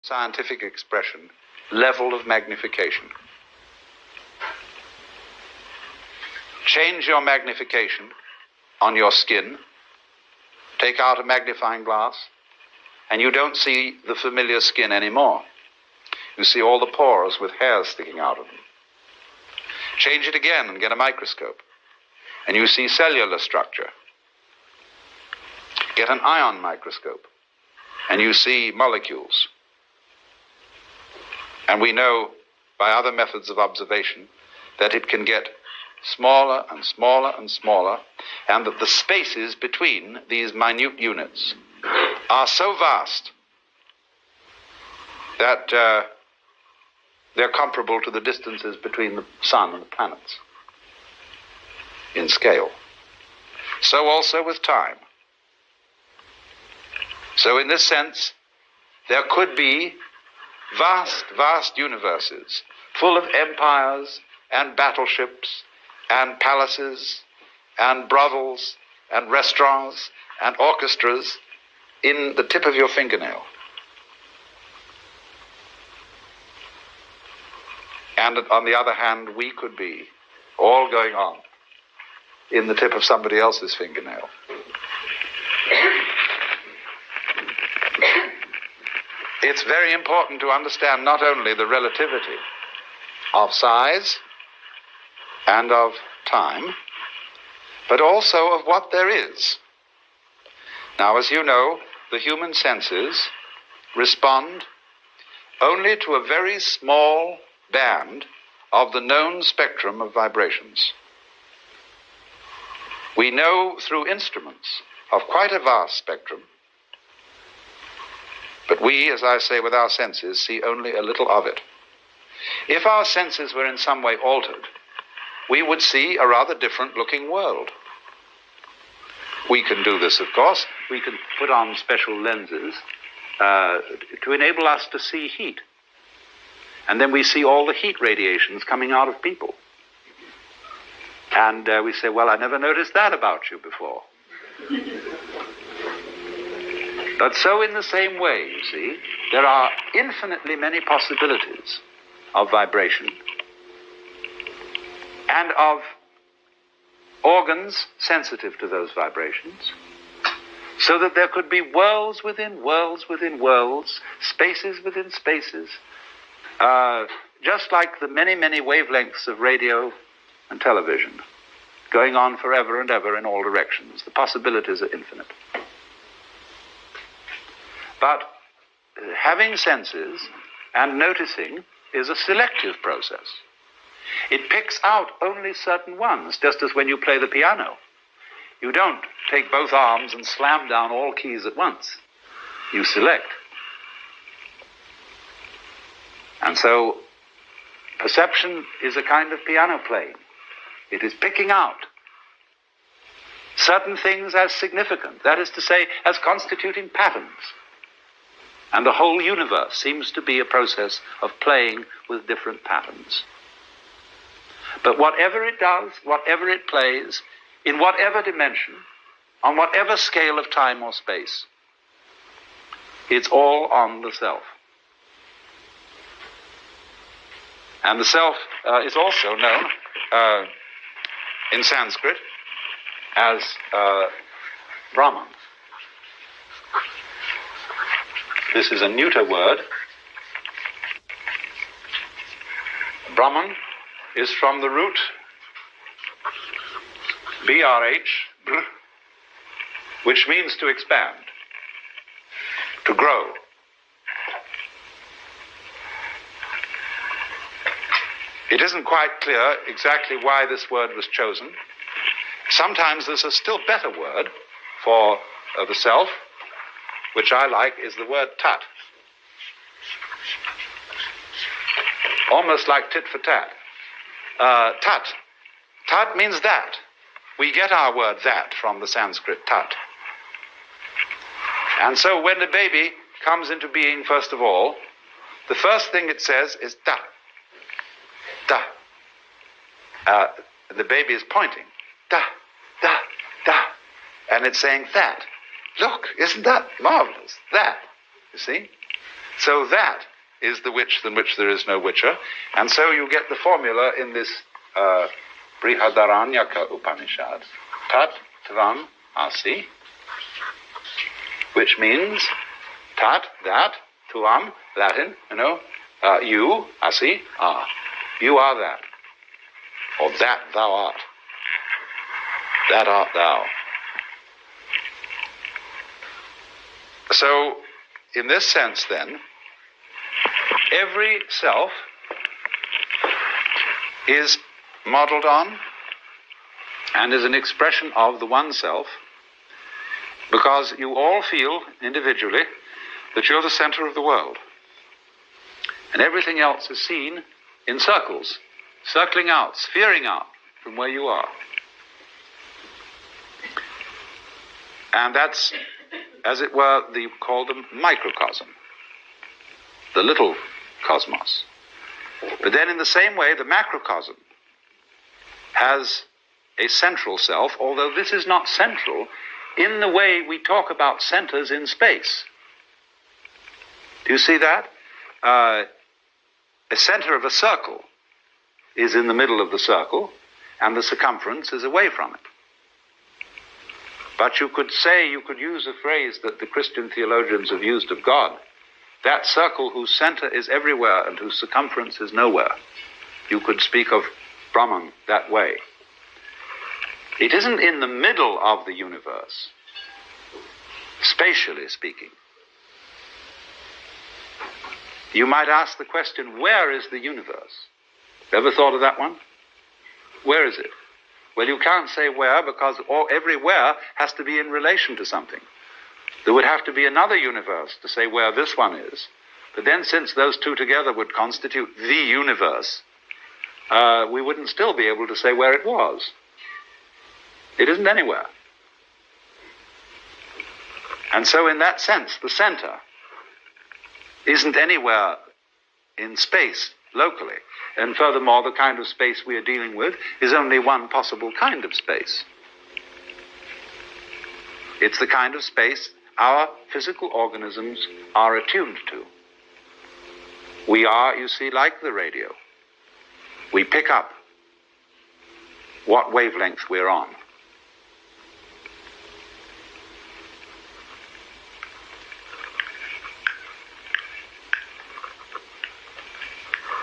scientific expression, level of magnification. Change your magnification on your skin, take out a magnifying glass, and you don't see the familiar skin anymore. You see all the pores with hairs sticking out of them. Change it again and get a microscope, and you see cellular structure. Get an ion microscope, and you see molecules. And we know by other methods of observation that it can get smaller and smaller and smaller, and that the spaces between these minute units are so vast that they're comparable to the distances between the sun and the planets in scale. So also with time. So in this sense, there could be vast, vast universes full of empires and battleships and palaces and brothels and restaurants and orchestras in the tip of your fingernail. And on the other hand, we could be all going on in the tip of somebody else's fingernail. It's very important to understand not only the relativity of size and of time, but also of what there is. Now, as you know, the human senses respond only to a very small band of the known spectrum of vibrations. We know through instruments of quite a vast spectrum, but we, as I say, with our senses, see only a little of it. If our senses were in some way altered, we would see a rather different looking world. We can do this, of course. We can put on special lenses to enable us to see heat. And then we see all the heat radiations coming out of people. And we say, well, I never noticed that about you before. But so in the same way, you see, there are infinitely many possibilities of vibration and of organs sensitive to those vibrations, so that there could be worlds within worlds within worlds, spaces within spaces, just like the many, many wavelengths of radio and television, going on forever and ever in all directions. The possibilities are infinite. But having senses and noticing is a selective process. It picks out only certain ones, just as when you play the piano. You don't take both arms and slam down all keys at once. You select. And so perception is a kind of piano playing. It is picking out certain things as significant, that is to say, as constituting patterns. And the whole universe seems to be a process of playing with different patterns. But whatever it does, whatever it plays, in whatever dimension, on whatever scale of time or space, it's all on the self. And the self is also known in Sanskrit as Brahman. This is a neuter word. Brahman is from the root BRH, which means to expand, to grow. It isn't quite clear exactly why this word was chosen. Sometimes there's a still better word for the self, which I like, is the word tat. Almost like tit for tat. Tat. Tat means that. We get our word that from the Sanskrit tat. And so when the baby comes into being, first of all, the first thing it says is da. Da. The baby is pointing. Da, da, da. And it's saying that. Look, isn't that marvelous? That. You see? So that is the witch than which there is no witcher. And so you get the formula in this Brihadaranyaka Upanishad, Tat Tvam Asi, which means Tat, that, Tvam, Latin, you, Asi, are. You are that. Or that thou art. That art thou. So, in this sense then, every self is modeled on and is an expression of the one self, because you all feel individually that you're the center of the world. And everything else is seen in circles, circling out, sphering out from where you are. And that's, as it were, you call them microcosm, the little cosmos. But then in the same way, the macrocosm has a central self, although this is not central in the way we talk about centers in space. Do you see that? A center of a circle is in the middle of the circle, and the circumference is away from it. But you could use a phrase that the Christian theologians have used of God, that circle whose center is everywhere and whose circumference is nowhere. You could speak of Brahman that way. It isn't in the middle of the universe, spatially speaking. You might ask the question, where is the universe? Ever thought of that one? Where is it? Well, you can't say where, because everywhere has to be in relation to something. There would have to be another universe to say where this one is. But then, since those two together would constitute the universe, we wouldn't still be able to say where it was. It isn't anywhere. And so in that sense, the center isn't anywhere in space locally. And furthermore, the kind of space we are dealing with is only one possible kind of space. It's the kind of space our physical organisms are attuned to. We are, you see, like the radio. We pick up what wavelength we're on.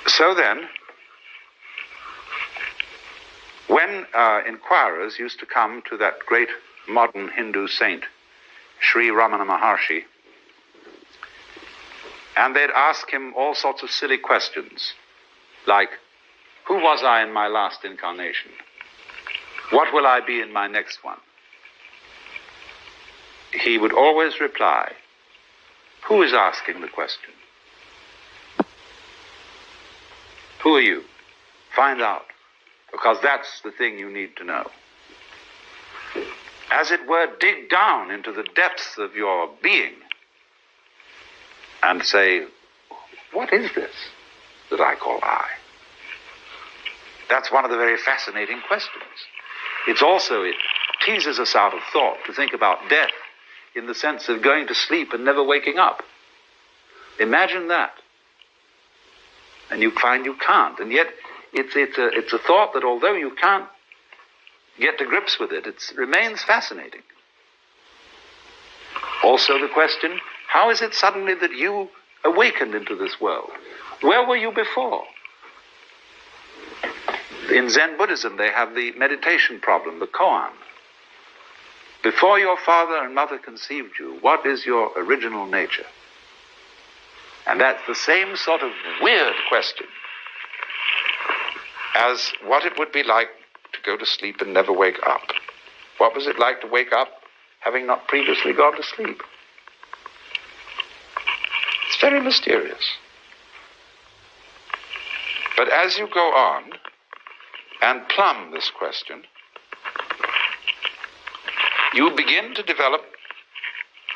So then, when inquirers used to come to that great modern Hindu saint, Sri Ramana Maharshi, and they'd ask him all sorts of silly questions, like, who was I in my last incarnation? What will I be in my next one? He would always reply, who is asking the question? Who are you? Find out, because that's the thing you need to know. As it were, dig down into the depths of your being and say, what is this that I call I? That's one of the very fascinating questions. It teases us out of thought to think about death in the sense of going to sleep and never waking up. Imagine that. And you find you can't. And yet, it's a thought that although you can't get to grips with it, it remains fascinating. Also the question, how is it suddenly that you awakened into this world? Where were you before? In Zen Buddhism, they have the meditation problem, the koan. Before your father and mother conceived you, what is your original nature? And that's the same sort of weird question as what it would be like to go to sleep and never wake up. What was it like to wake up having not previously gone to sleep? It's very mysterious. But as you go on and plumb this question, you begin to develop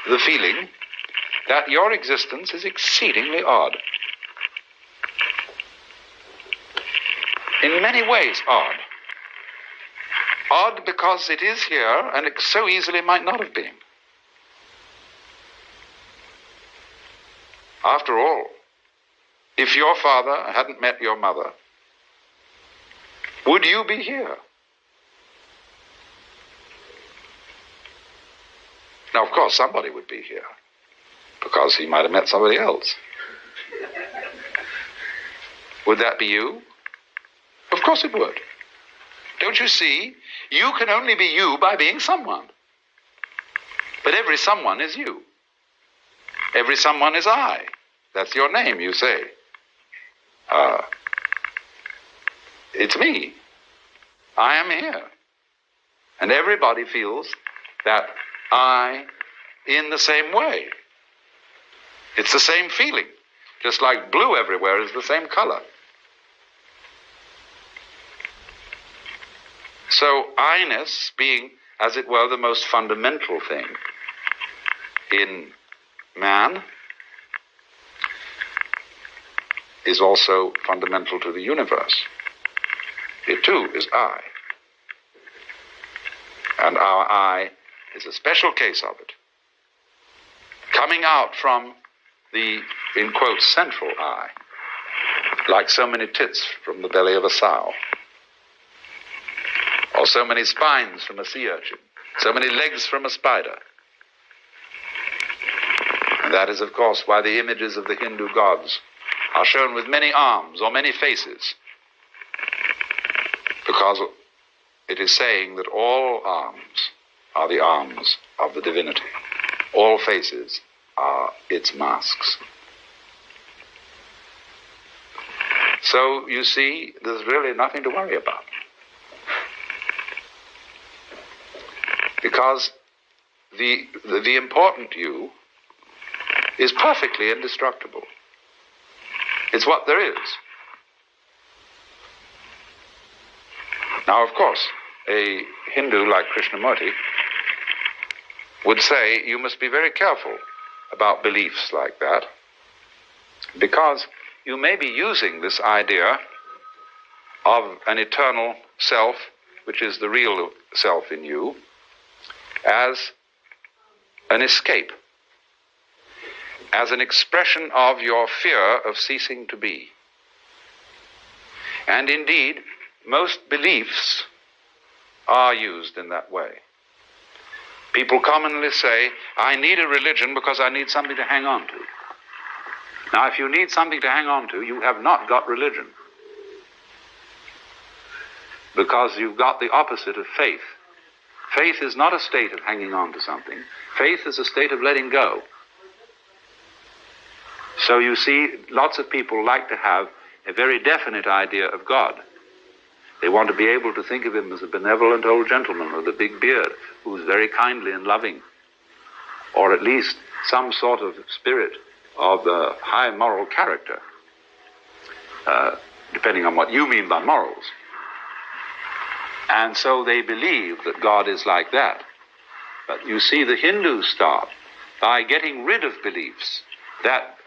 the feeling that your existence is exceedingly odd. In many ways odd. Odd because it is here and it so easily might not have been. After all, if your father hadn't met your mother, would you be here? Now, of course, somebody would be here, because he might have met somebody else. Would that be you? Of course it would. Don't you see? You can only be you by being someone. But every someone is you. Every someone is I. That's your name, you say. It's me. I am here. And everybody feels that I in the same way. It's the same feeling. Just like blue everywhere is the same color. So I-ness being, as it were, the most fundamental thing in man is also fundamental to the universe. It too is I. And our I is a special case of it, coming out from the, in quotes, central I, like so many tits from the belly of a sow, or so many spines from a sea urchin, so many legs from a spider. And that is, of course, why the images of the Hindu gods are shown with many arms or many faces, because it is saying that all arms are the arms of the divinity. All faces are its masks. So, you see, there's really nothing to worry about. Because the important you is perfectly indestructible. It's what there is. Now, of course, a Hindu like Krishnamurti would say you must be very careful about beliefs like that, because you may be using this idea of an eternal self, which is the real self in you, as an escape, as an expression of your fear of ceasing to be. And indeed, most beliefs are used in that way. People commonly say, I need a religion because I need something to hang on to. Now, if you need something to hang on to, you have not got religion, because you've got the opposite of faith. Faith is not a state of hanging on to something. Faith is a state of letting go. So you see, lots of people like to have a very definite idea of God. They want to be able to think of him as a benevolent old gentleman with a big beard who's very kindly and loving, or at least some sort of spirit of high moral character, depending on what you mean by morals. And so they believe that God is like that. But you see, the Hindus start by getting rid of beliefs. That,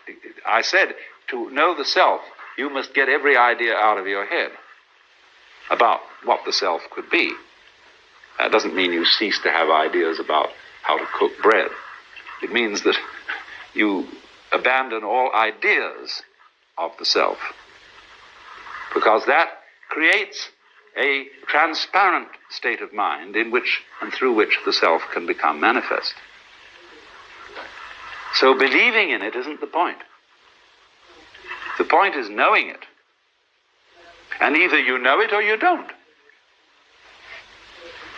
I said, to know the self, you must get every idea out of your head about what the self could be. That doesn't mean you cease to have ideas about how to cook bread. It means that you abandon all ideas of the self, because that creates a transparent state of mind in which and through which the self can become manifest. So believing in it isn't the point. The point is knowing it. And either you know it or you don't.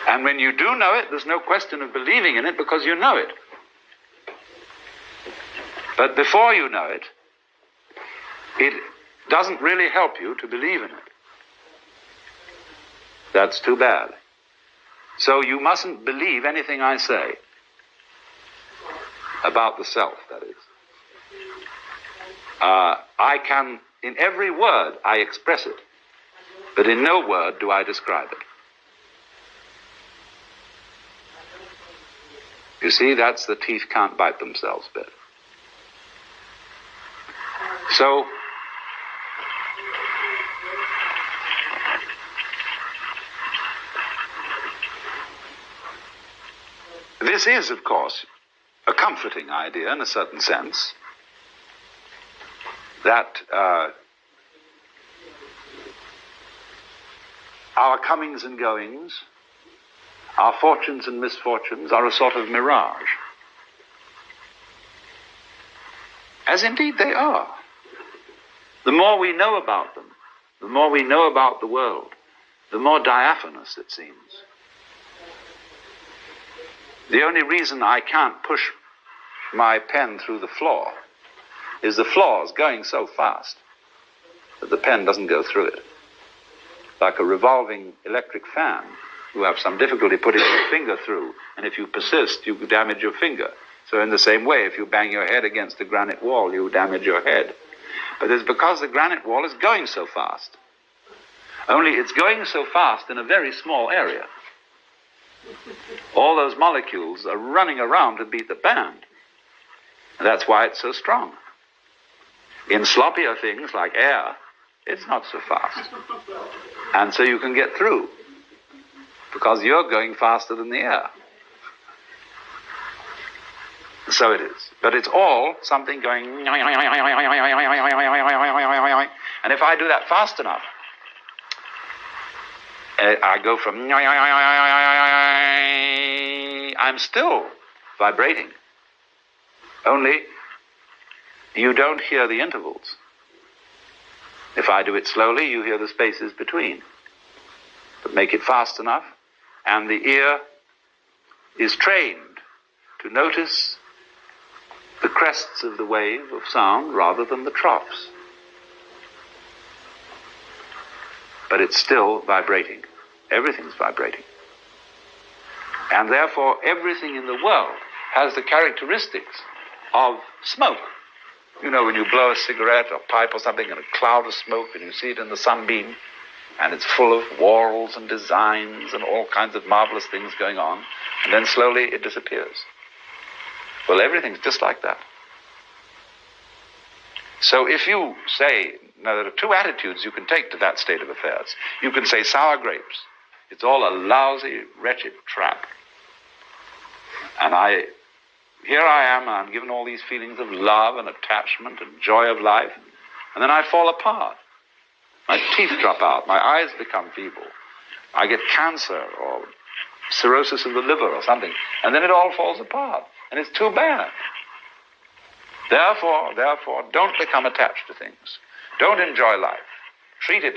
And when you do know it, there's no question of believing in it, because you know it. But before you know it, it doesn't really help you to believe in it. That's too bad. So you mustn't believe anything I say about the self, that is. I can, in every word, I express it, but in no word do I describe it. You see, that's the teeth can't bite themselves bit. So, this is, of course, a comforting idea in a certain sense, that our comings and goings, our fortunes and misfortunes are a sort of mirage. As indeed they are. The more we know about them, the more we know about the world, the more diaphanous it seems. The only reason I can't push my pen through the floor is the floor is going so fast that the pen doesn't go through it. Like a revolving electric fan, you have some difficulty putting your finger through, and if you persist, you damage your finger. So in the same way, if you bang your head against the granite wall, you damage your head. But it's because the granite wall is going so fast. Only it's going so fast in a very small area. All those molecules are running around to beat the band. And that's why it's so strong. In sloppier things like air, it's not so fast. And so you can get through, because you're going faster than the air. So it is. But it's all something going... And if I do that fast enough, I go from... I'm still vibrating. Only you don't hear the intervals. If I do it slowly, you hear the spaces between. But make it fast enough, and the ear is trained to notice the crests of the wave of sound rather than the troughs. But it's still vibrating. Everything's vibrating. And therefore, everything in the world has the characteristics of smoke. You know, when you blow a cigarette or pipe or something and a cloud of smoke and you see it in the sunbeam, and it's full of whorls and designs and all kinds of marvelous things going on, and then slowly it disappears. Well, everything's just like that. So if you say, now there are two attitudes you can take to that state of affairs. You can say sour grapes. It's all a lousy, wretched trap. And here I am, I'm given all these feelings of love and attachment and joy of life, and then I fall apart. My teeth drop out, my eyes become feeble, I get cancer or cirrhosis of the liver or something, and then it all falls apart, and it's too bad. Therefore, don't become attached to things. Don't enjoy life. Treat it,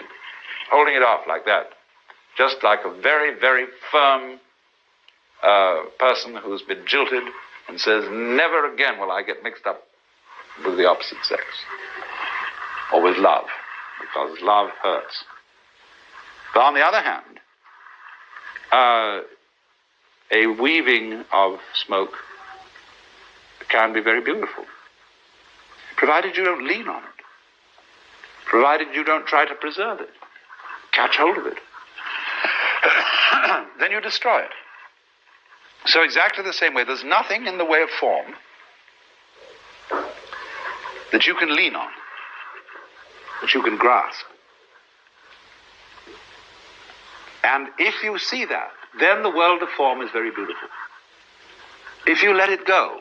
holding it off like that, just like a very, very firm person who's been jilted and says, never again will I get mixed up with the opposite sex, or with love, because love hurts. But on the other hand, a weaving of smoke can be very beautiful, provided you don't lean on it, provided you don't try to preserve it, catch hold of it. Then you destroy it. So exactly the same way, there's nothing in the way of form that you can lean on, that you can grasp. And if you see that, then the world of form is very beautiful. If you let it go,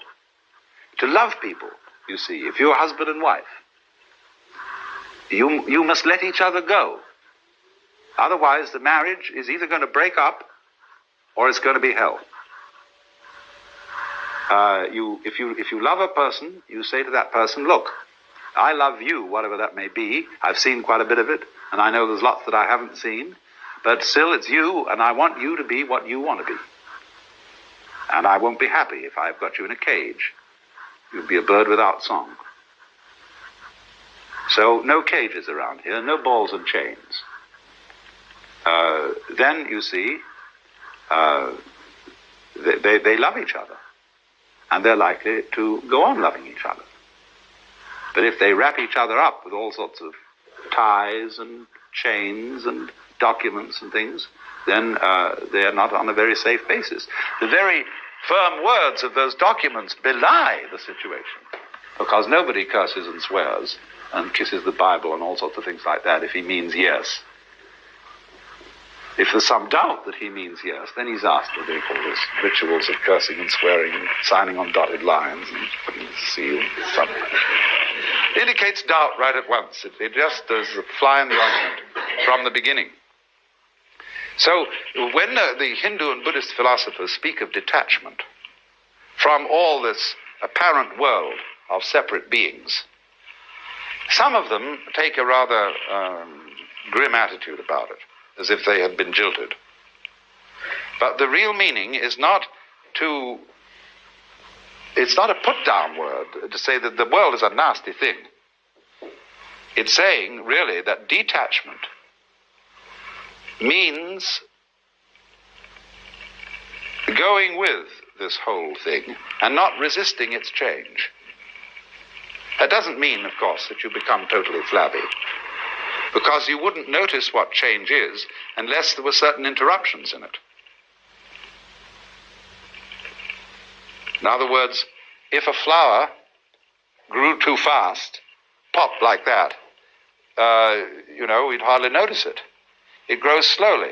to love people, you see, if you're husband and wife, you must let each other go. Otherwise, the marriage is either going to break up or it's going to be hell. If you love a person, you say to that person, look, I love you, whatever that may be. I've seen quite a bit of it, and I know there's lots that I haven't seen, but still it's you, and I want you to be what you want to be. And I won't be happy if I've got you in a cage. You'll be a bird without song. So no cages around here, no balls and chains. Then, you see, they love each other. And they're likely to go on loving each other. But if they wrap each other up with all sorts of ties and chains and documents and things, then they are not on a very safe basis. The very firm words of those documents belie the situation, because nobody curses and swears and kisses the Bible and all sorts of things like that if he means yes. If there's some doubt that he means yes, then he's asked what they call this rituals of cursing and swearing and signing on dotted lines and putting the seal and something. indicates doubt right at once. It just does a fly in the ointment from the beginning. So when the Hindu and Buddhist philosophers speak of detachment from all this apparent world of separate beings, some of them take a rather grim attitude about it, as if they had been jilted. But the real meaning is it's not a put-down word to say that the world is a nasty thing. It's saying, really, that detachment means going with this whole thing and not resisting its change. That doesn't mean, of course, that you become totally flabby, because you wouldn't notice what change is unless there were certain interruptions in it. In other words, if a flower grew too fast, popped like that, we'd hardly notice it. It grows slowly,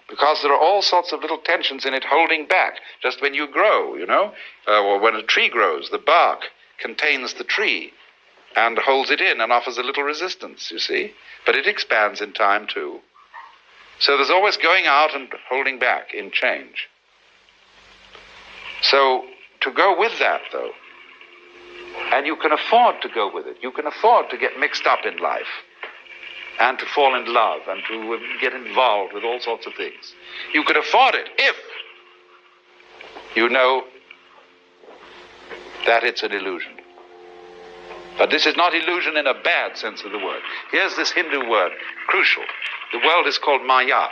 because there are all sorts of little tensions in it holding back. Just when you grow, or when a tree grows, the bark contains the tree and holds it in and offers a little resistance, you see. But it expands in time too. So there's always going out and holding back in change. So to go with that, though, and you can afford to go with it, you can afford to get mixed up in life and to fall in love and to get involved with all sorts of things. You can afford it if you know that it's an illusion. But this is not illusion in a bad sense of the word. Here's this Hindu word, crucial. The world is called Maya.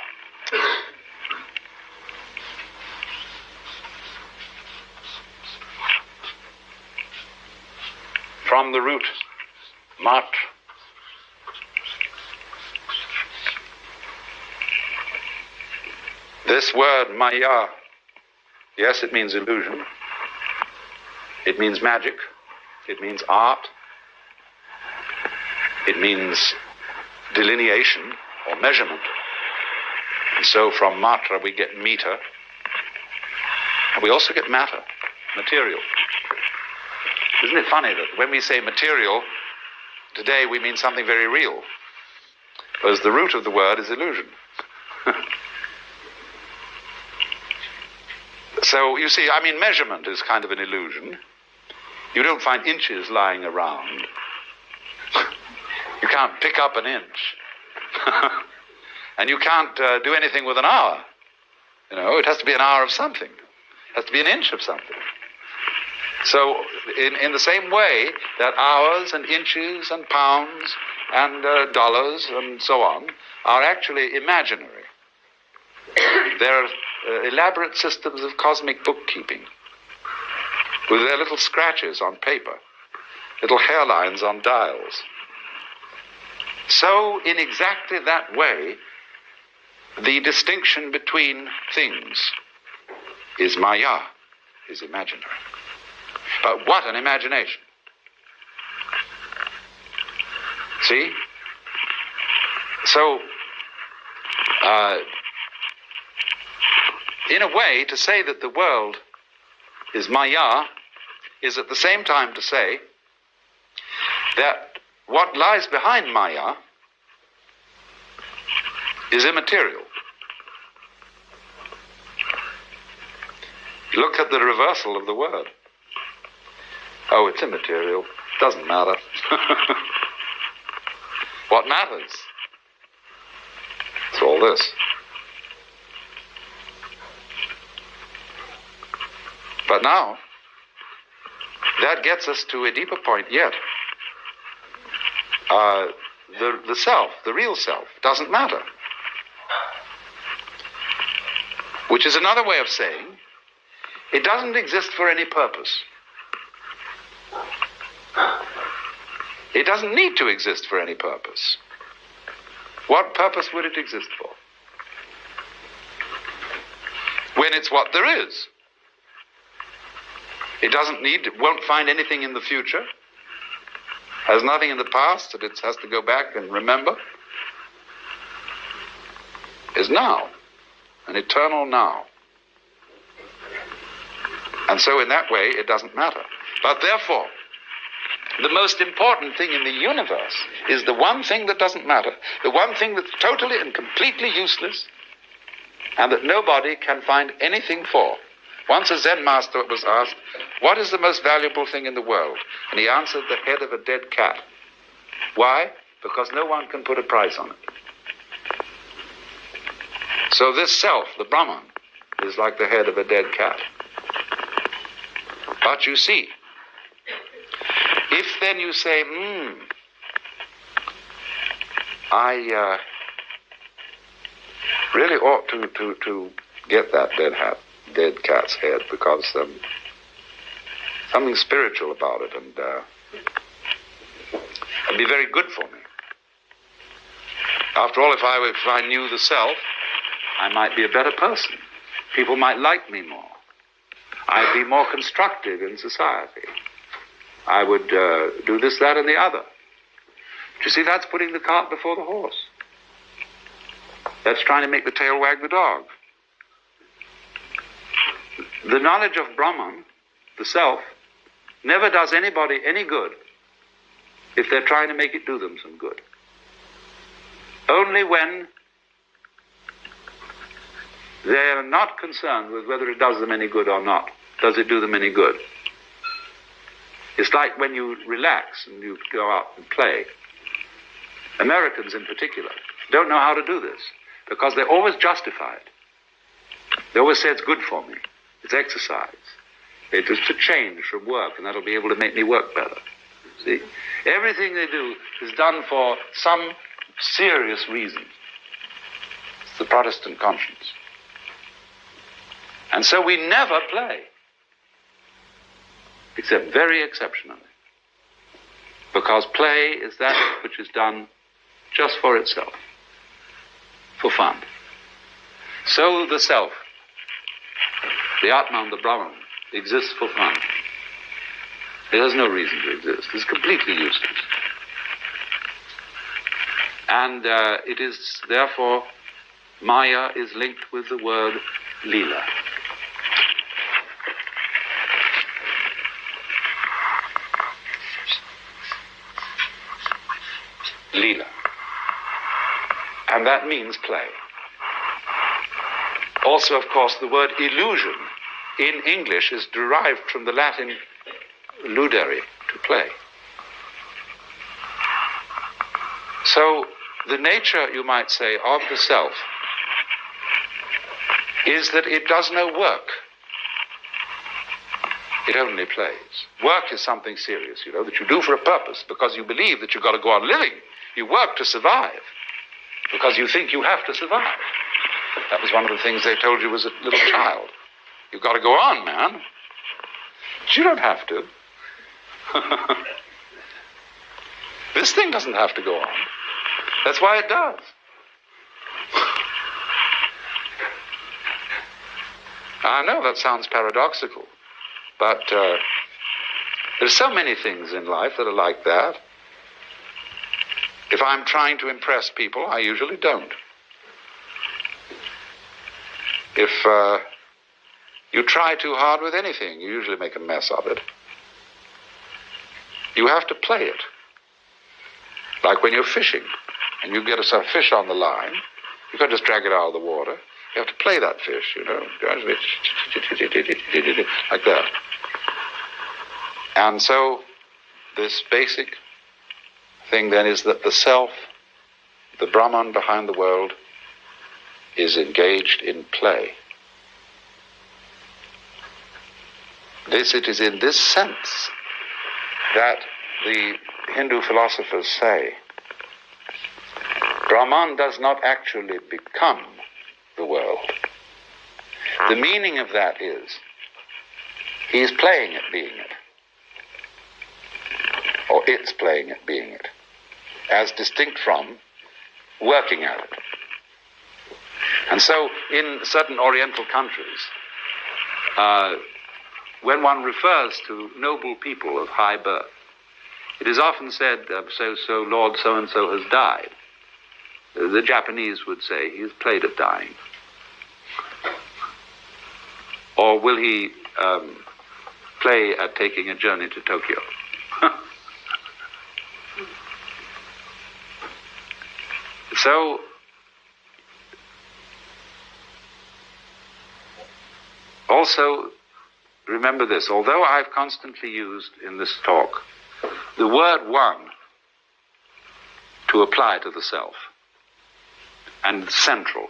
From the root, mat. This word, Maya, yes, it means illusion. It means magic. It means art. It means delineation or measurement. And so from matra we get meter. And we also get matter, material. Isn't it funny that when we say material, today we mean something very real, whereas the root of the word is illusion. So, you see, measurement is kind of an illusion. You don't find inches lying around. You can't pick up an inch. And you can't do anything with an hour. It has to be an hour of something. It has to be an inch of something. So, in the same way that hours and inches and pounds and dollars and so on are actually imaginary. They're elaborate systems of cosmic bookkeeping with their little scratches on paper, little hairlines on dials. So, in exactly that way, the distinction between things is Maya, is imaginary. But what an imagination. See? So, in a way, to say that the world is Maya is at the same time to say that what lies behind Maya is immaterial. Look at the reversal of the word. Oh, it's immaterial. Doesn't matter. What matters? It's all this. But now, that gets us to a deeper point yet. The self, the real self, doesn't matter. Which is another way of saying it doesn't exist for any purpose. It doesn't need to exist for any purpose. What purpose would it exist for? When it's what there is. It won't find anything in the future, has nothing in the past that it has to go back and remember. Is now, an eternal now. And so in that way, it doesn't matter. But therefore, The most important thing in the universe is the one thing that doesn't matter, the one thing that's totally and completely useless, and that nobody can find anything for. Once a Zen master was asked, what is the most valuable thing in the world? And he answered, the head of a dead cat. Why? Because no one can put a price on it. So this self, the Brahman, is like the head of a dead cat. But you see, if then you say, I really ought to get that dead cat's head, because something spiritual about it, and it'd be very good for me. After all, if I knew the self, I might be a better person. People might like me more. I'd be more constructive in society. I would do this, that, and the other. Do you see, that's putting the cart before the horse. That's trying to make the tail wag the dog. The knowledge of Brahman, the self, never does anybody any good if they're trying to make it do them some good. Only when they're not concerned with whether it does them any good or not, does it do them any good. It's like when you relax and you go out and play. Americans in particular don't know how to do this because they're always justified. They always say it's good for me. It's exercise. It is to change from work, and that'll be able to make me work better. See? Everything they do is done for some serious reason. It's the Protestant conscience. And so we never play, except very exceptionally. Because play is that which is done just for itself, for fun. So the self, the Atman, the Brahman, exists for fun. It has no reason to exist. It's completely useless. And it is, therefore, Maya is linked with the word Leela. Leela. And that means play. Also, of course, the word illusion in English is derived from the Latin ludere, to play. So, the nature, you might say, of the self is that it does no work. It only plays. Work is something serious, that you do for a purpose, because you believe that you've got to go on living. You work to survive, because you think you have to survive. That was one of the things they told you as a little child. You've got to go on, man. But you don't have to. This thing doesn't have to go on. That's why it does. I know that sounds paradoxical, but there's so many things in life that are like that. If I'm trying to impress people, I usually don't. If you try too hard with anything, you usually make a mess of it. You have to play it. Like when you're fishing, and you get a fish on the line, you can't just drag it out of the water. You have to play that fish, like that. And so, this basic thing then is that the self, the Brahman behind the world, is engaged in play. It is in this sense that the Hindu philosophers say Brahman does not actually become the world. The meaning of that is he is playing at being it, or it's playing at being it, as distinct from working at it. And so in certain Oriental countries, when one refers to noble people of high birth, it is often said, so Lord so-and-so has died. The Japanese would say he has played at dying. Or will he play at taking a journey to Tokyo? So, also, remember this, although I've constantly used in this talk the word one to apply to the self and central,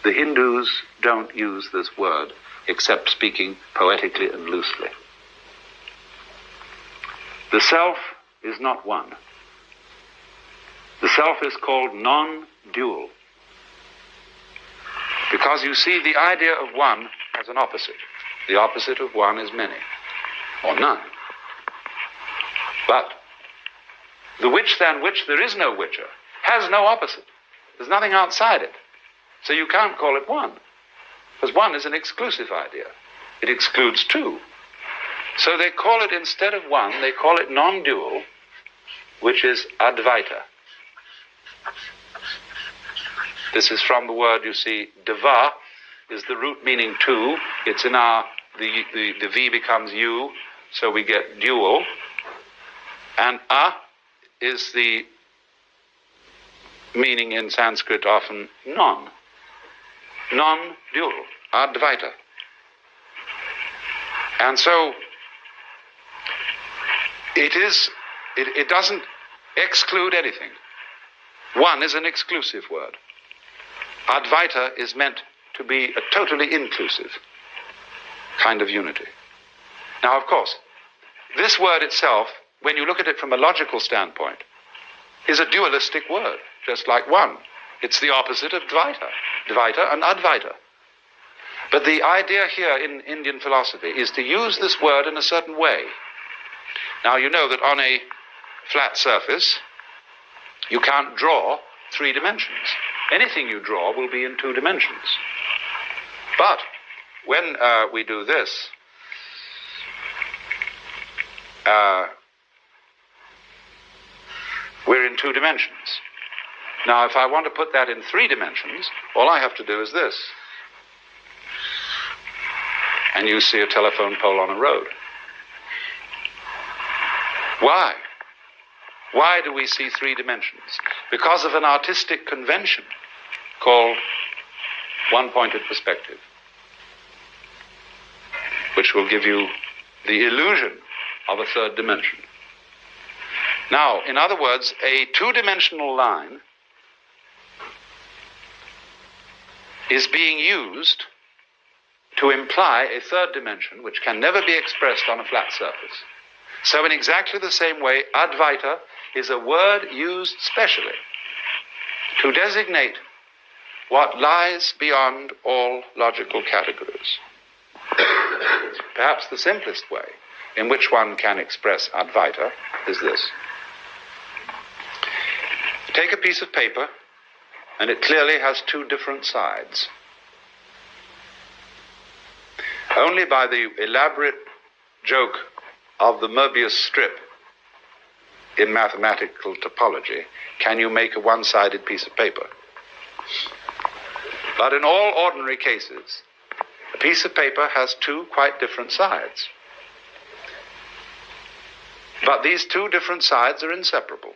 the Hindus don't use this word except speaking poetically and loosely. The self is not one. The self is called non-dual. Because you see, the idea of one has an opposite. The opposite of one is many, or none. But the which than which there is no whicher has no opposite. There's nothing outside it. So you can't call it one. Because one is an exclusive idea. It excludes two. So they call it, instead of one, they call it non-dual, which is Advaita. This is from the word, you see, Deva is the root meaning two. It's in our, the V becomes U, so we get dual. And A is the meaning in Sanskrit often non. Non-dual, Advaita. And so it doesn't exclude anything. One is an exclusive word. Advaita is meant to be a totally inclusive kind of unity. Now, of course, this word itself, when you look at it from a logical standpoint, is a dualistic word, just like one. It's the opposite of Dvaita, Dvaita and Advaita. But the idea here in Indian philosophy is to use this word in a certain way. Now, you know that on a flat surface, you can't draw 3 dimensions. Anything you draw will be in 2 dimensions. But when we do this, we're in 2 dimensions. Now, if I want to put that in 3 dimensions, all I have to do is this. And you see a telephone pole on a road. Why? Why do we see 3 dimensions? Because of an artistic convention called one-pointed perspective, which will give you the illusion of a 3rd dimension. Now, in other words, a 2-dimensional line is being used to imply a 3rd dimension which can never be expressed on a flat surface. So in exactly the same way, Advaita is a word used specially to designate what lies beyond all logical categories. Perhaps the simplest way in which one can express Advaita is this. Take a piece of paper, and it clearly has 2 different sides. Only by the elaborate joke of the Möbius strip in mathematical topology can you make a one-sided piece of paper. But in all ordinary cases, a piece of paper has 2 quite different sides. But these 2 different sides are inseparable.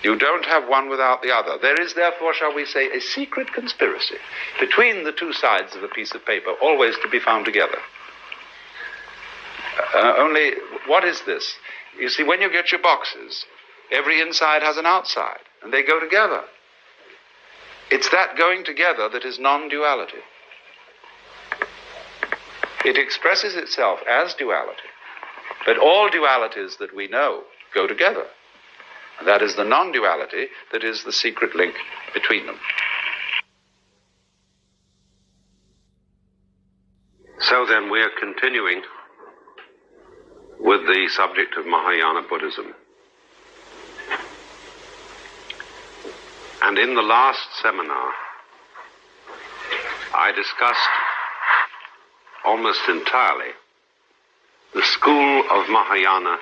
You don't have one without the other. There is, therefore, shall we say, a secret conspiracy between the 2 sides of a piece of paper, always to be found together. Only, what is this? You see, when you get your boxes, every inside has an outside, and they go together. It's that going together that is non-duality. It expresses itself as duality, but all dualities that we know go together. And that is the non-duality that is the secret link between them. So then we are continuing with the subject of Mahayana Buddhism. And in the last seminar, I discussed almost entirely the school of Mahayana,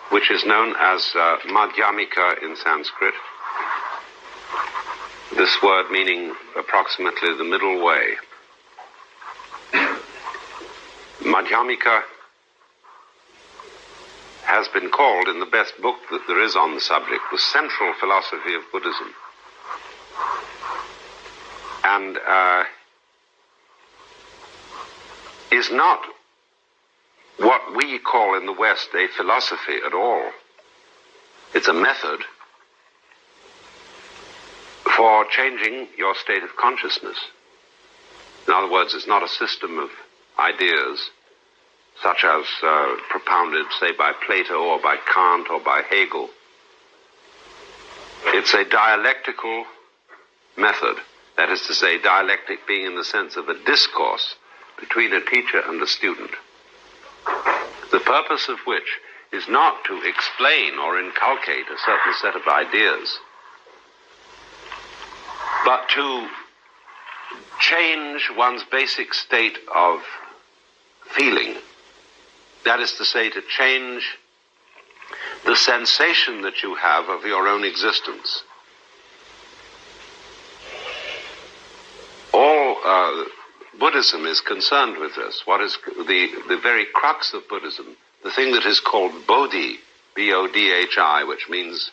which is known as Madhyamika in Sanskrit, this word meaning approximately the middle way. has been called in the best book that there is on the subject, the central philosophy of Buddhism. And is not what we call in the West a philosophy at all. It's a method for changing your state of consciousness. In other words, it's not a system of ideas such as propounded, say, by Plato or by Kant or by Hegel. It's a dialectical method. That is to say, dialectic being in the sense of a discourse between a teacher and a student, the purpose of which is not to explain or inculcate a certain set of ideas, but to change one's basic state of feeling. That is to say, to change the sensation that you have of your own existence. All Buddhism is concerned with this. What is the very crux of Buddhism, the thing that is called Bodhi, B-O-D-H-I, which means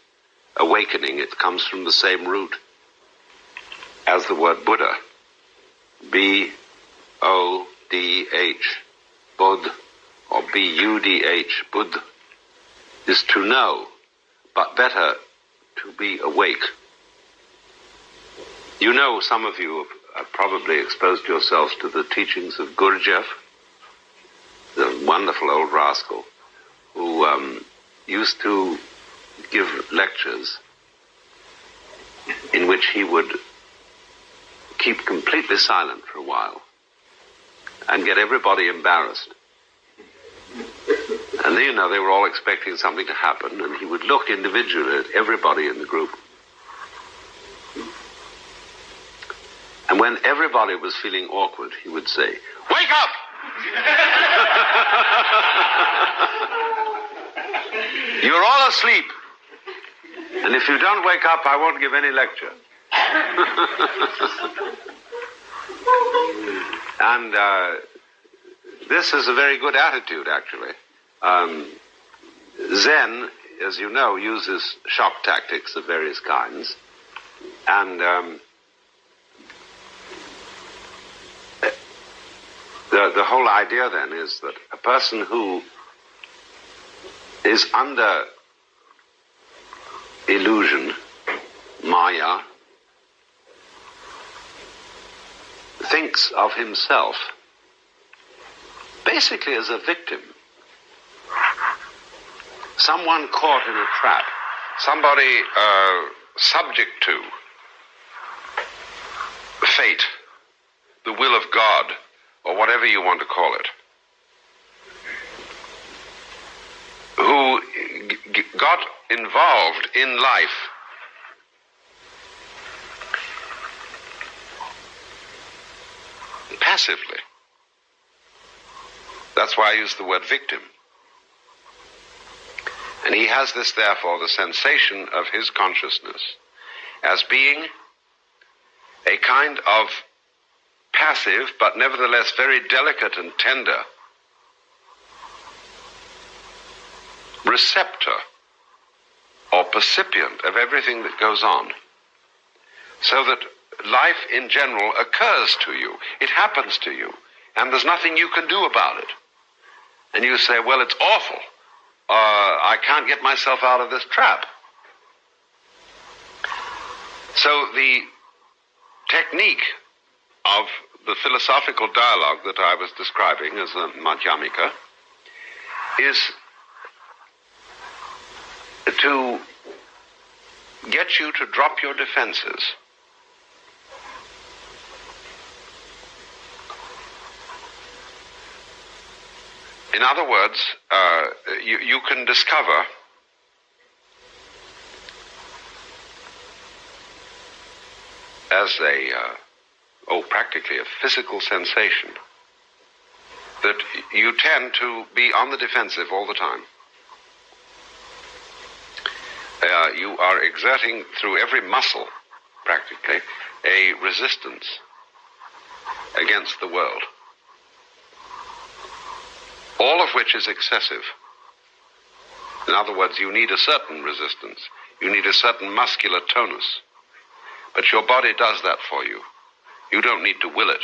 awakening. It comes from the same root as the word Buddha, B-O-D-H, Bud, or B-U-D-H, Bud, is to know, but better to be awake. You know, some of you have probably exposed yourselves to the teachings of Gurdjieff, the wonderful old rascal, who used to give lectures in which he would keep completely silent for a while and get everybody embarrassed. And then, you know, they were all expecting something to happen, and he would look individually at everybody in the group. And when everybody was feeling awkward, he would say, "Wake up!" "You're all asleep. And if you don't wake up, I won't give any lecture." And this is a very good attitude, actually. Zen, as you know, uses shock tactics of various kinds. And the whole idea then is that a person who is under illusion, maya, thinks of himself basically as a victim. Someone caught in a trap. Somebody subject to fate, the will of God, or whatever you want to call it, who got involved in life passively. That's why I use the word victim. And he has this, therefore, the sensation of his consciousness as being a kind of passive, but nevertheless very delicate and tender receptor or percipient of everything that goes on, so that life in general occurs to you. It happens to you, and there's nothing you can do about it. And you say, well, it's awful. I can't get myself out of this trap. So the technique of the philosophical dialogue that I was describing as a Madhyamika is to get you to drop your defenses. In other words, you can discover as practically a physical sensation that you tend to be on the defensive all the time. You are exerting through every muscle, practically, a resistance against the world, all of which is excessive. In other words, you need a certain resistance. You need a certain muscular tonus. But your body does that for you. You don't need to will it.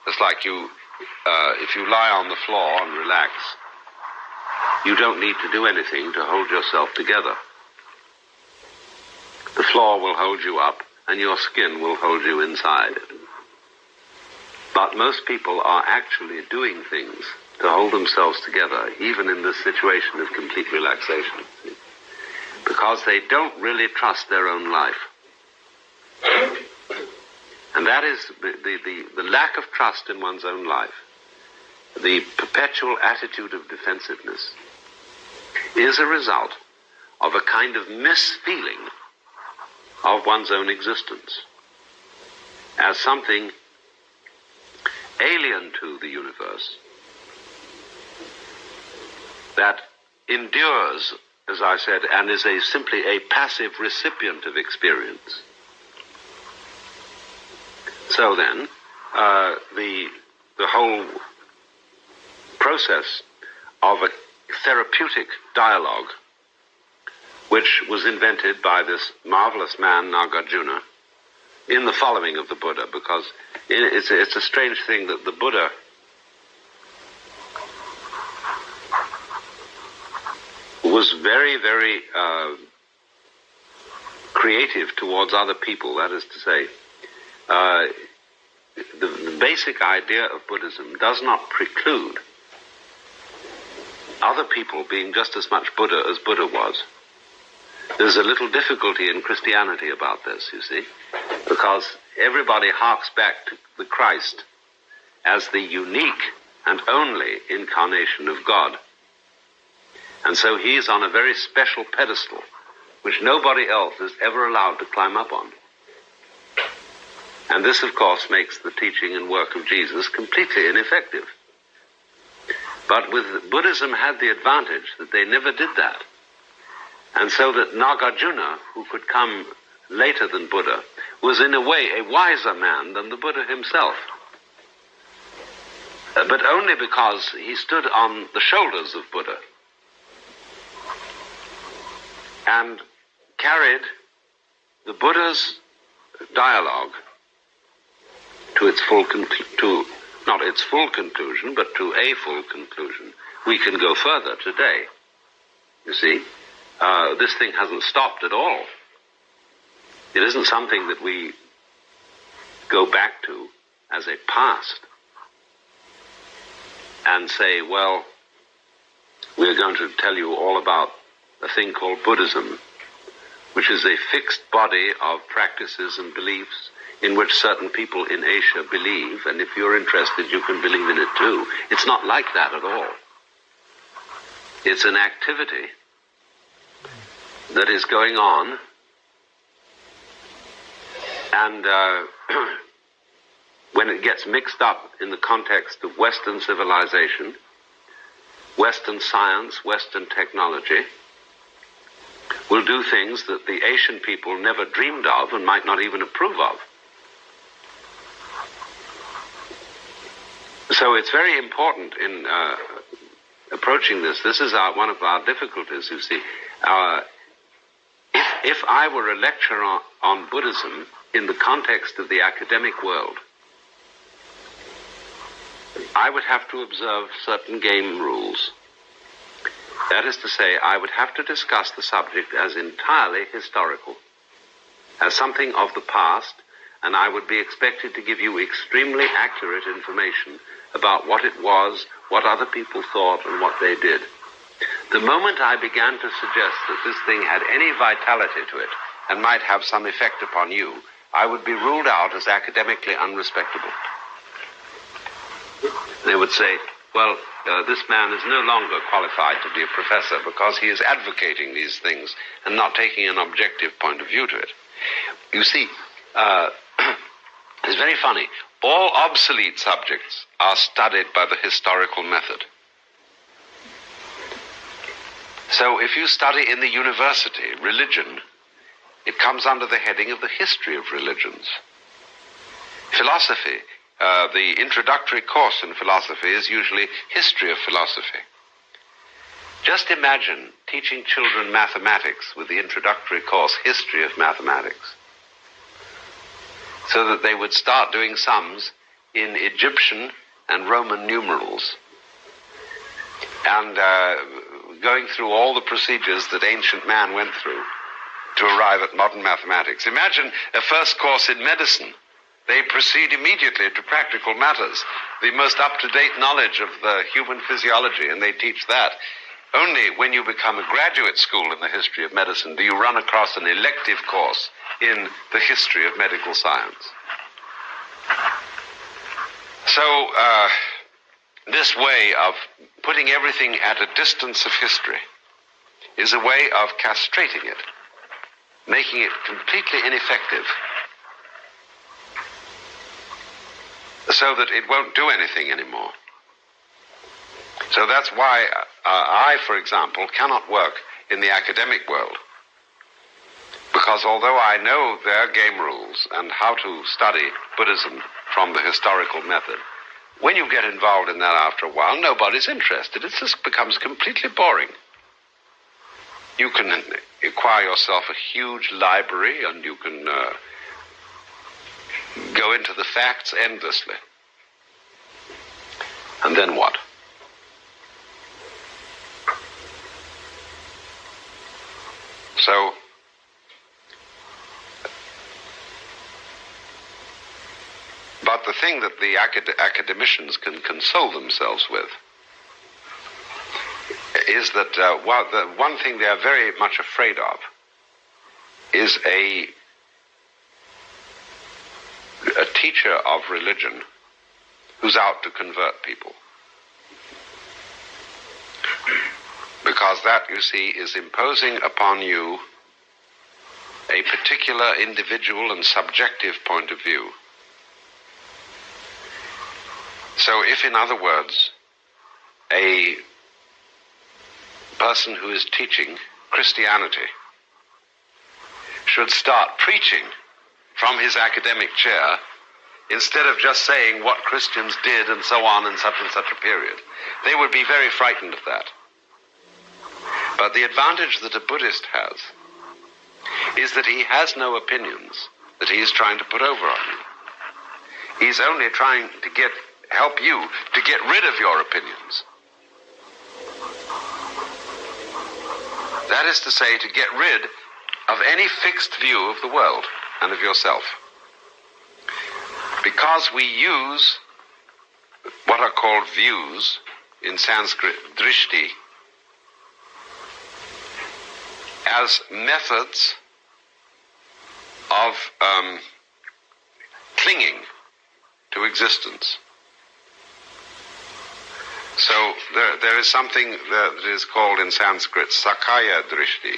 It's like if you lie on the floor and relax, you don't need to do anything to hold yourself together. The floor will hold you up, and your skin will hold you inside. But most people are actually doing things to hold themselves together, even in this situation of complete relaxation, because they don't really trust their own life. And that is the lack of trust in one's own life, the perpetual attitude of defensiveness, is a result of a kind of misfeeling of one's own existence as something alien to the universe that endures, as I said, and is simply a passive recipient of experience. So then, the whole process of a therapeutic dialogue, which was invented by this marvelous man, Nagarjuna, in the following of the Buddha, because it's a strange thing that the Buddha was very, very creative towards other people. That is to say, the basic idea of Buddhism does not preclude other people being just as much Buddha as Buddha was. There's a little difficulty in Christianity about this, you see, because everybody harks back to the Christ as the unique and only incarnation of God. And so he is on a very special pedestal, which nobody else is ever allowed to climb up on. And this, of course, makes the teaching and work of Jesus completely ineffective. But Buddhism had the advantage that they never did that. And so that Nagarjuna, who could come later than Buddha, was in a way a wiser man than the Buddha himself. But only because he stood on the shoulders of Buddha and carried the Buddha's dialogue to its full not its full conclusion, but to a full conclusion. We can go further today. You see, this thing hasn't stopped at all. It isn't something that we go back to as a past and say, well, we're going to tell you all about a thing called Buddhism, which is a fixed body of practices and beliefs in which certain people in Asia believe, and if you're interested, you can believe in it too. It's not like that at all. It's an activity that is going on, and when it gets mixed up in the context of Western civilization, Western science, Western technology, will do things that the Asian people never dreamed of and might not even approve of. So it's very important in approaching this. This is one of our difficulties, you see. If I were a lecturer on Buddhism in the context of the academic world, I would have to observe certain game rules. That is to say, I would have to discuss the subject as entirely historical, as something of the past, and I would be expected to give you extremely accurate information about what it was, what other people thought, and what they did. The moment I began to suggest that this thing had any vitality to it and might have some effect upon you, I would be ruled out as academically unrespectable. They would say, well, this man is no longer qualified to be a professor because he is advocating these things and not taking an objective point of view to it. You see, it's very funny. All obsolete subjects are studied by the historical method. So if you study in the university religion, it comes under the heading of the history of religions. Philosophy, the introductory course in philosophy is usually history of philosophy. Just imagine teaching children mathematics with the introductory course, History of Mathematics, so that they would start doing sums in Egyptian and Roman numerals, and going through all the procedures that ancient man went through to arrive at modern mathematics. Imagine a first course in medicine. They proceed immediately to practical matters, the most up-to-date knowledge of the human physiology, and they teach that. Only when you become a graduate school in the history of medicine do you run across an elective course in the history of medical science. So, this way of putting everything at a distance of history is a way of castrating it, making it completely ineffective, so that it won't do anything anymore. So that's why I, for example, cannot work in the academic world. Because although I know their game rules and how to study Buddhism from the historical method, when you get involved in that after a while, nobody's interested. It just becomes completely boring. You can acquire yourself a huge library and you can go into the facts endlessly. And then what? So, but the thing that the academicians can console themselves with is that the one thing they are very much afraid of is a teacher of religion who's out to convert people. Because that, you see, is imposing upon you a particular individual and subjective point of view. So if, in other words, a person who is teaching Christianity should start preaching from his academic chair, instead of just saying what Christians did and so on in such and such a period, they would be very frightened of that. But the advantage that a Buddhist has is that he has no opinions that he is trying to put over on you. He's only trying to help you to get rid of your opinions. That is to say, to get rid of any fixed view of the world and of yourself. Because we use what are called views, in Sanskrit, drishti, as methods of clinging to existence. So there is something that is called in Sanskrit Sakaya Drishti.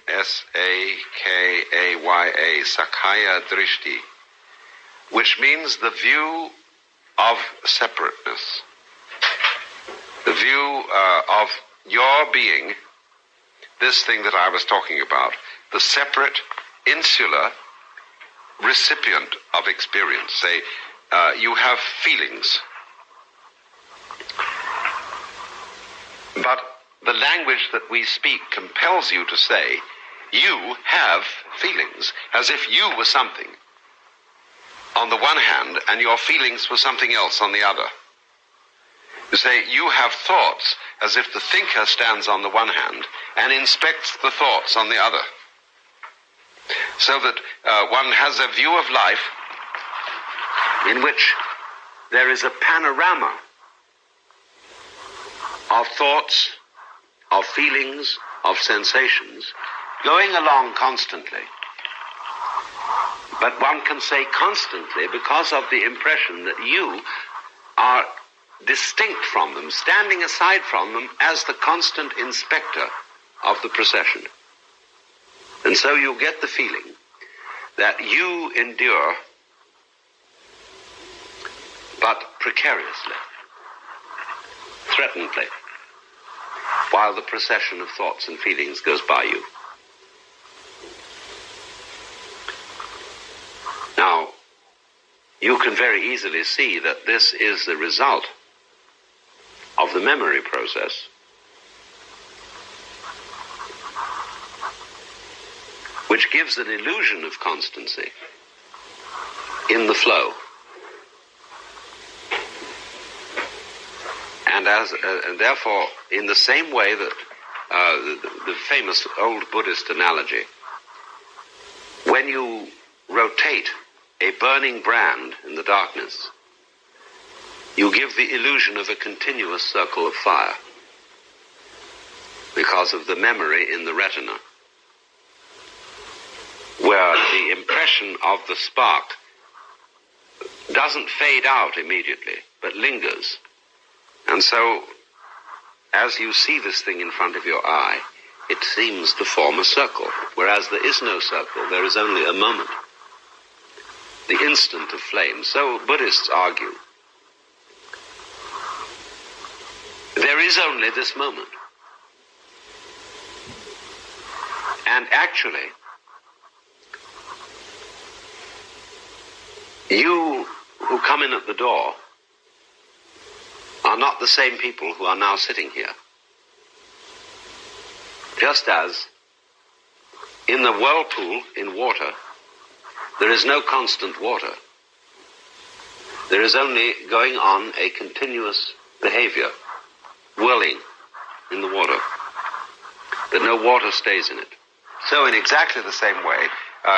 S-A-K-A-Y-A, Sakaya Drishti, which means the view of separateness, the view of your being, this thing that I was talking about, the separate, insular recipient of experience. Say, you have feelings, but the language that we speak compels you to say, you have feelings, as if you were something on the one hand, and your feelings were something else on the other. You say, you have thoughts, as if the thinker stands on the one hand and inspects the thoughts on the other. So that one has a view of life in which there is a panorama of thoughts, of feelings, of sensations, going along constantly. But one can say constantly because of the impression that you are distinct from them, standing aside from them as the constant inspector of the procession. And so you get the feeling that you endure, but precariously, threatenedly, while the procession of thoughts and feelings goes by you. Now, you can very easily see that this is the result of the memory process, which gives an illusion of constancy in the flow. And therefore, in the same way that the famous old Buddhist analogy, when you rotate a burning brand in the darkness, you give the illusion of a continuous circle of fire because of the memory in the retina, where the impression of the spark doesn't fade out immediately, but lingers. And so, as you see this thing in front of your eye, it seems to form a circle, whereas there is no circle, there is only a moment, the instant of flame. So Buddhists argue, there is only this moment. And actually, you who come in at the door are not the same people who are now sitting here. Just as in the whirlpool in water, there is no constant water. There is only going on a continuous behavior, whirling in the water, but no water stays in it. So in exactly the same way,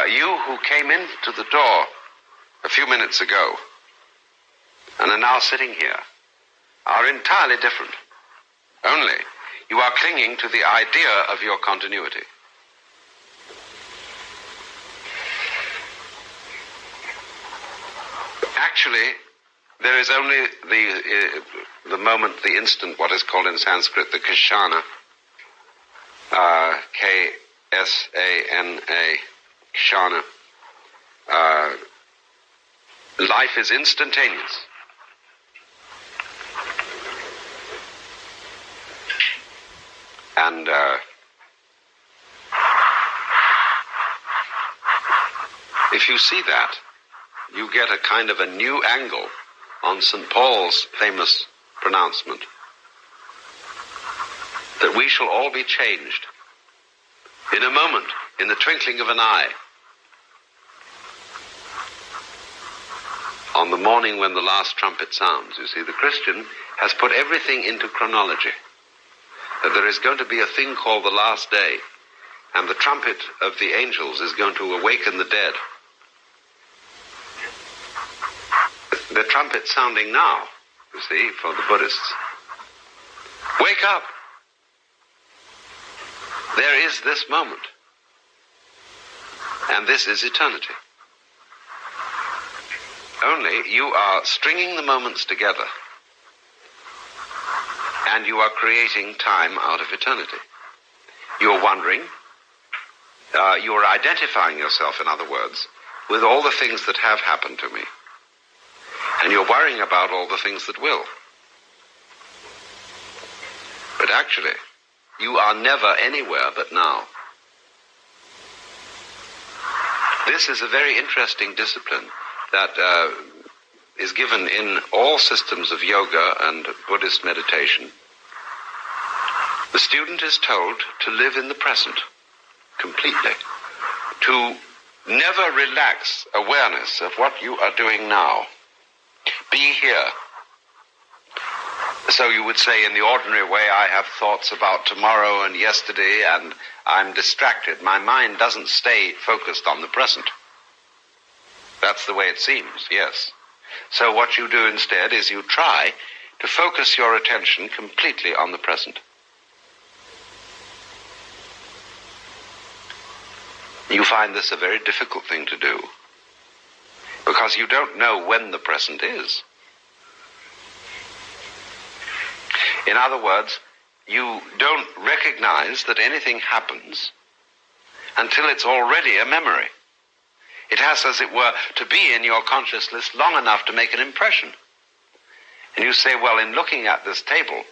you who came into the door a few minutes ago and are now sitting here are entirely different. Only you are clinging to the idea of your continuity. Actually, there is only the moment, the instant, what is called in Sanskrit the kshana, K-S-A-N-A, kshana. Life is instantaneous. And if you see that, you get a kind of a new angle on St. Paul's famous pronouncement that we shall all be changed in a moment, in the twinkling of an eye, on the morning when the last trumpet sounds. You see, the Christian has put everything into chronology. That there is going to be a thing called the last day, and the trumpet of the angels is going to awaken the dead. The trumpet sounding now, you see, for the Buddhists. Wake up! There is this moment. And this is eternity. Only you are stringing the moments together, and you are creating time out of eternity. You are wondering, you are identifying yourself, in other words, with all the things that have happened to me. And you're worrying about all the things that will. But actually, you are never anywhere but now. This is a very interesting discipline that is given in all systems of yoga and Buddhist meditation. The student is told to live in the present completely, to never relax awareness of what you are doing now. Be here. So you would say, in the ordinary way, I have thoughts about tomorrow and yesterday, and I'm distracted. My mind doesn't stay focused on the present. That's the way it seems, yes. So what you do instead is you try to focus your attention completely on the present. You find this a very difficult thing to do, because you don't know when the present is. In other words, you don't recognize that anything happens until it's already a memory. It has, as it were, to be in your consciousness long enough to make an impression. And you say, well, in looking at this table,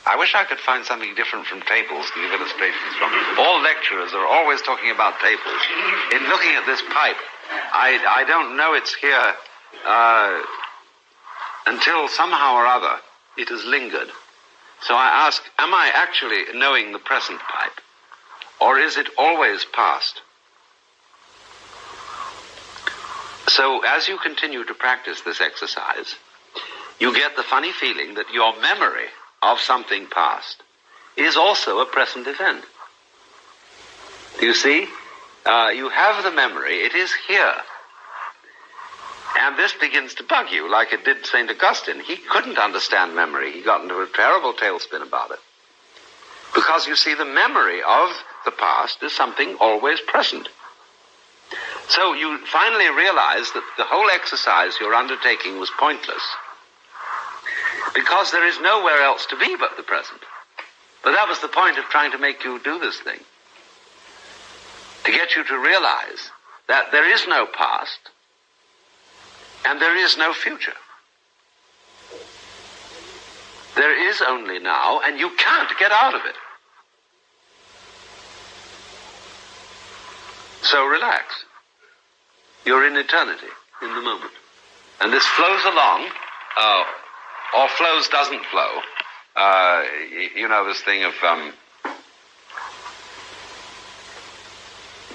I wish I could find something different from tables to give illustrations from. All lecturers are always talking about tables. In looking at this pipe, I don't know it's here until somehow or other it has lingered. So I ask, am I actually knowing the present pipe? Or is it always past? So as you continue to practice this exercise, you get the funny feeling that your memory of something past is also a present event. Do you see? You have the memory, it is here. And this begins to bug you, like it did St. Augustine. He couldn't understand memory. He got into a terrible tailspin about it. Because, you see, the memory of the past is something always present. So you finally realize that the whole exercise you're undertaking was pointless. Because there is nowhere else to be but the present. But that was the point of trying to make you do this thing. To get you to realize that there is no past and there is no future. There is only now, and you can't get out of it. So relax. You're in eternity, in the moment. And this flows along, or flows doesn't flow. You know this thing of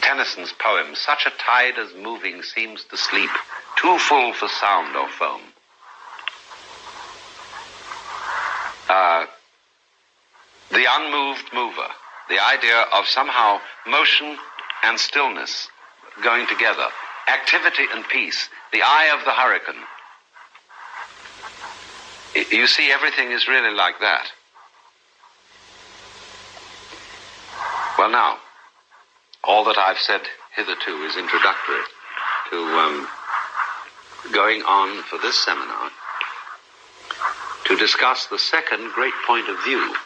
Tennyson's poem, such a tide as moving seems to sleep, too full for sound or foam. The unmoved mover, the idea of somehow motion and stillness going together, activity and peace, the eye of the hurricane. You see, everything is really like that. Well, now, all that I've said hitherto is introductory to going on for this seminar to discuss the second great point of view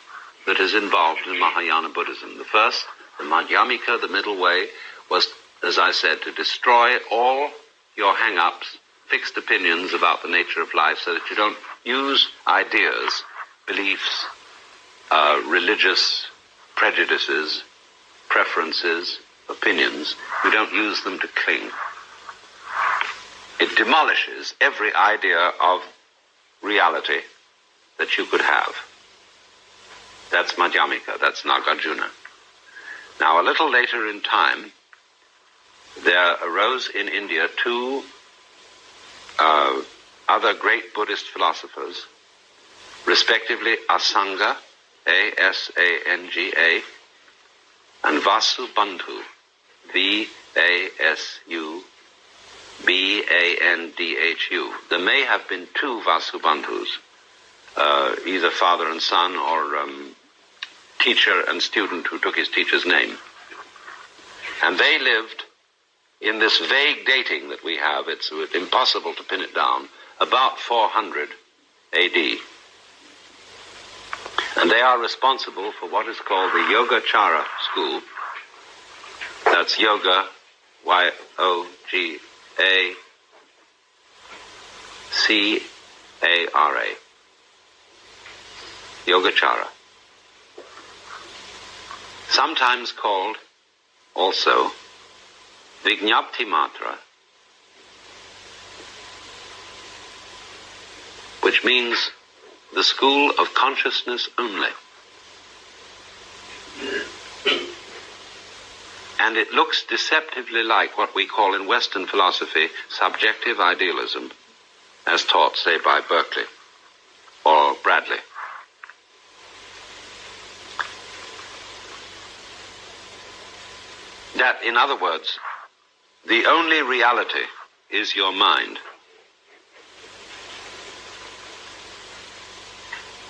that is involved in Mahayana Buddhism. The first, the Madhyamika, the middle way, was, as I said, to destroy all your hang-ups, fixed opinions about the nature of life, so that you don't use ideas, beliefs, religious prejudices, preferences, opinions. You don't use them to cling. It demolishes every idea of reality that you could have. That's Madhyamika, that's Nagarjuna. Now, a little later in time, there arose in India two other great Buddhist philosophers, respectively Asanga, A-S-A-N-G-A, and Vasubandhu, V-A-S-U-B-A-N-D-H-U. There may have been two Vasubandhus, either father and son, or teacher and student who took his teacher's name. And they lived in this vague dating that we have. It's impossible to pin it down, about 400 A.D. And they are responsible for what is called the Yogacara school. That's yoga, Y-O-G-A-C-A-R-A. Yogacara. Sometimes called also Vijñapti Matra, which means the school of consciousness only. And it looks deceptively like what we call in Western philosophy subjective idealism, as taught, say, by Berkeley or Bradley. That, in other words, the only reality is your mind,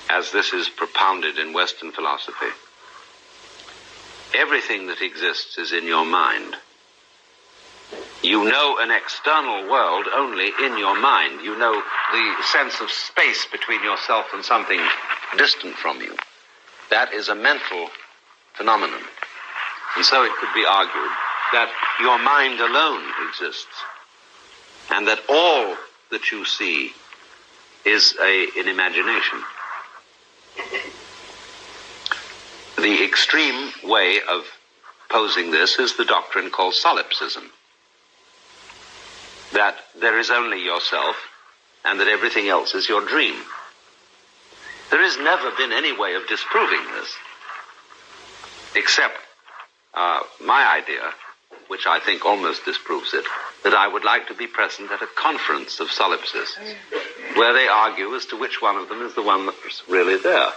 as this is propounded in Western philosophy. Everything that exists is in your mind. You know an external world only in your mind. You know the sense of space between yourself and something distant from you. That is a mental phenomenon. And so it could be argued that your mind alone exists, and that all that you see is an imagination. The extreme way of posing this is the doctrine called solipsism, that there is only yourself and that everything else is your dream. There has never been any way of disproving this, except my idea, which I think almost disproves it, that I would like to be present at a conference of solipsists where they argue as to which one of them is the one that's really there.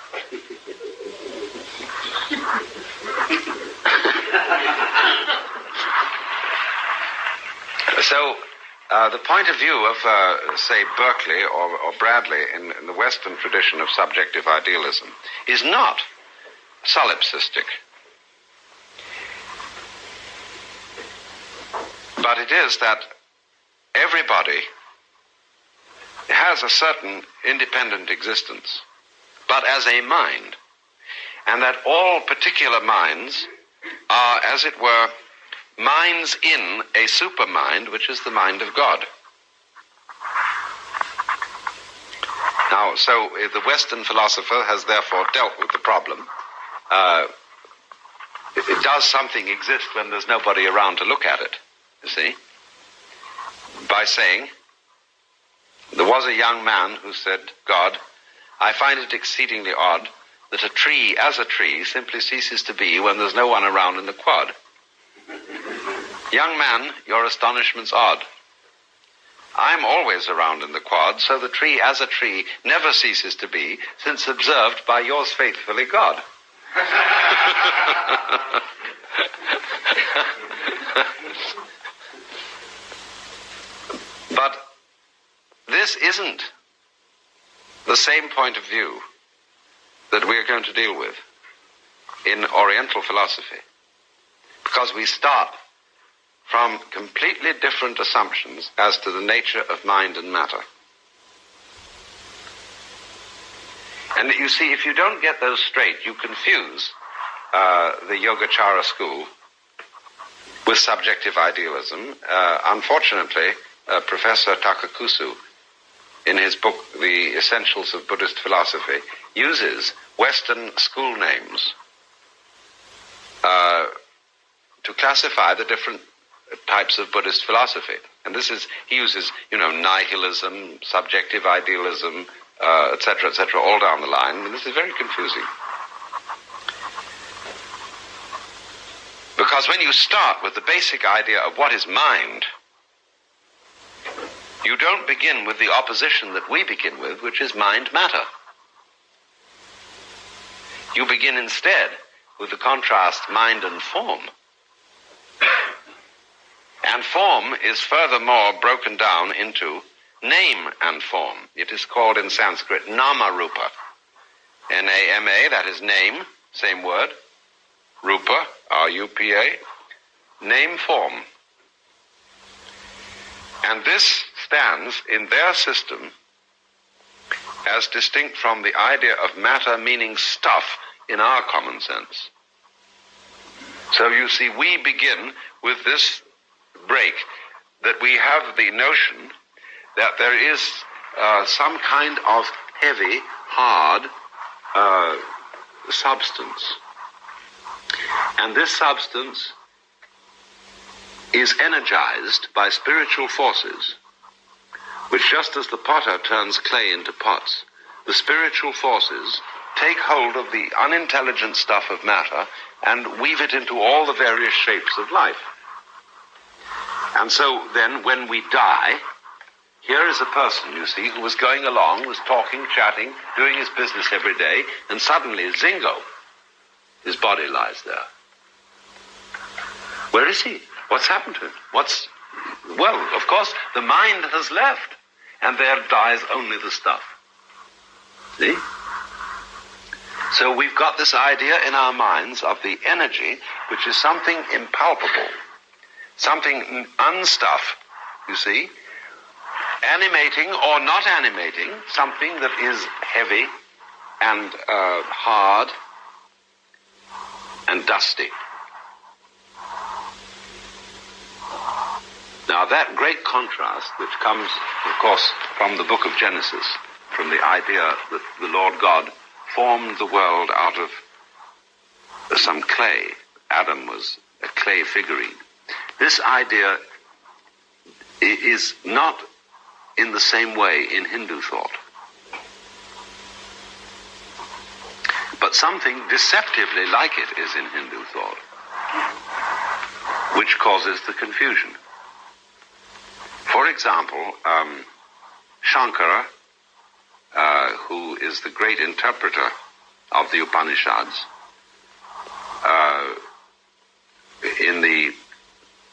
So, the point of view of, say, Berkeley or Bradley in the Western tradition of subjective idealism is not solipsistic. But it is that everybody has a certain independent existence, but as a mind, and that all particular minds are, as it were, minds in a supermind, which is the mind of God. Now, so the Western philosopher has therefore dealt with the problem. Does something exist when there's nobody around to look at it, you see? By saying, there was a young man who said, God, I find it exceedingly odd that a tree as a tree simply ceases to be when there's no one around in the quad. Young man, your astonishment's odd. I'm always around in the quad, so the tree as a tree never ceases to be, since observed by yours faithfully, God. But this isn't the same point of view that we're going to deal with in Oriental philosophy, because we start from completely different assumptions as to the nature of mind and matter. And you see, if you don't get those straight, you confuse the Yogacara school with subjective idealism. Unfortunately, Professor Takakusu, in his book, The Essentials of Buddhist Philosophy, uses Western school names to classify the different types of Buddhist philosophy. And this is, he uses, nihilism, subjective idealism, etc., all down the line. And this is very confusing. Because when you start with the basic idea of what is mind, you don't begin with the opposition that we begin with, which is mind-matter. You begin instead with the contrast mind and form. And form is furthermore broken down into name and form. It is called in Sanskrit nama-rupa. N-A-M-A, that is name, same word. Rupa, R-U-P-A, name, form. And this stands in their system as distinct from the idea of matter meaning stuff in our common sense. So you see, we begin with this break, that we have the notion that there is some kind of heavy, hard substance. And this substance is energized by spiritual forces, which, just as the potter turns clay into pots, the spiritual forces take hold of the unintelligent stuff of matter and weave it into all the various shapes of life. And so then, when we die, here is a person, you see, who was going along, was talking, chatting, doing his business every day, and suddenly, zingo, his body lies there. Where is he? What's happened to him? Well, of course, the mind has left, and there dies only the stuff. See? So we've got this idea in our minds of the energy, which is something impalpable, something unstuff, you see, animating or not animating something that is heavy and hard and dusty. Now that great contrast, which comes, of course, from the book of Genesis, from the idea that the Lord God formed the world out of some clay. Adam was a clay figurine. This idea is not in the same way in Hindu thought. But something deceptively like it is in Hindu thought, which causes the confusion. For example, Shankara, who is the great interpreter of the Upanishads, in the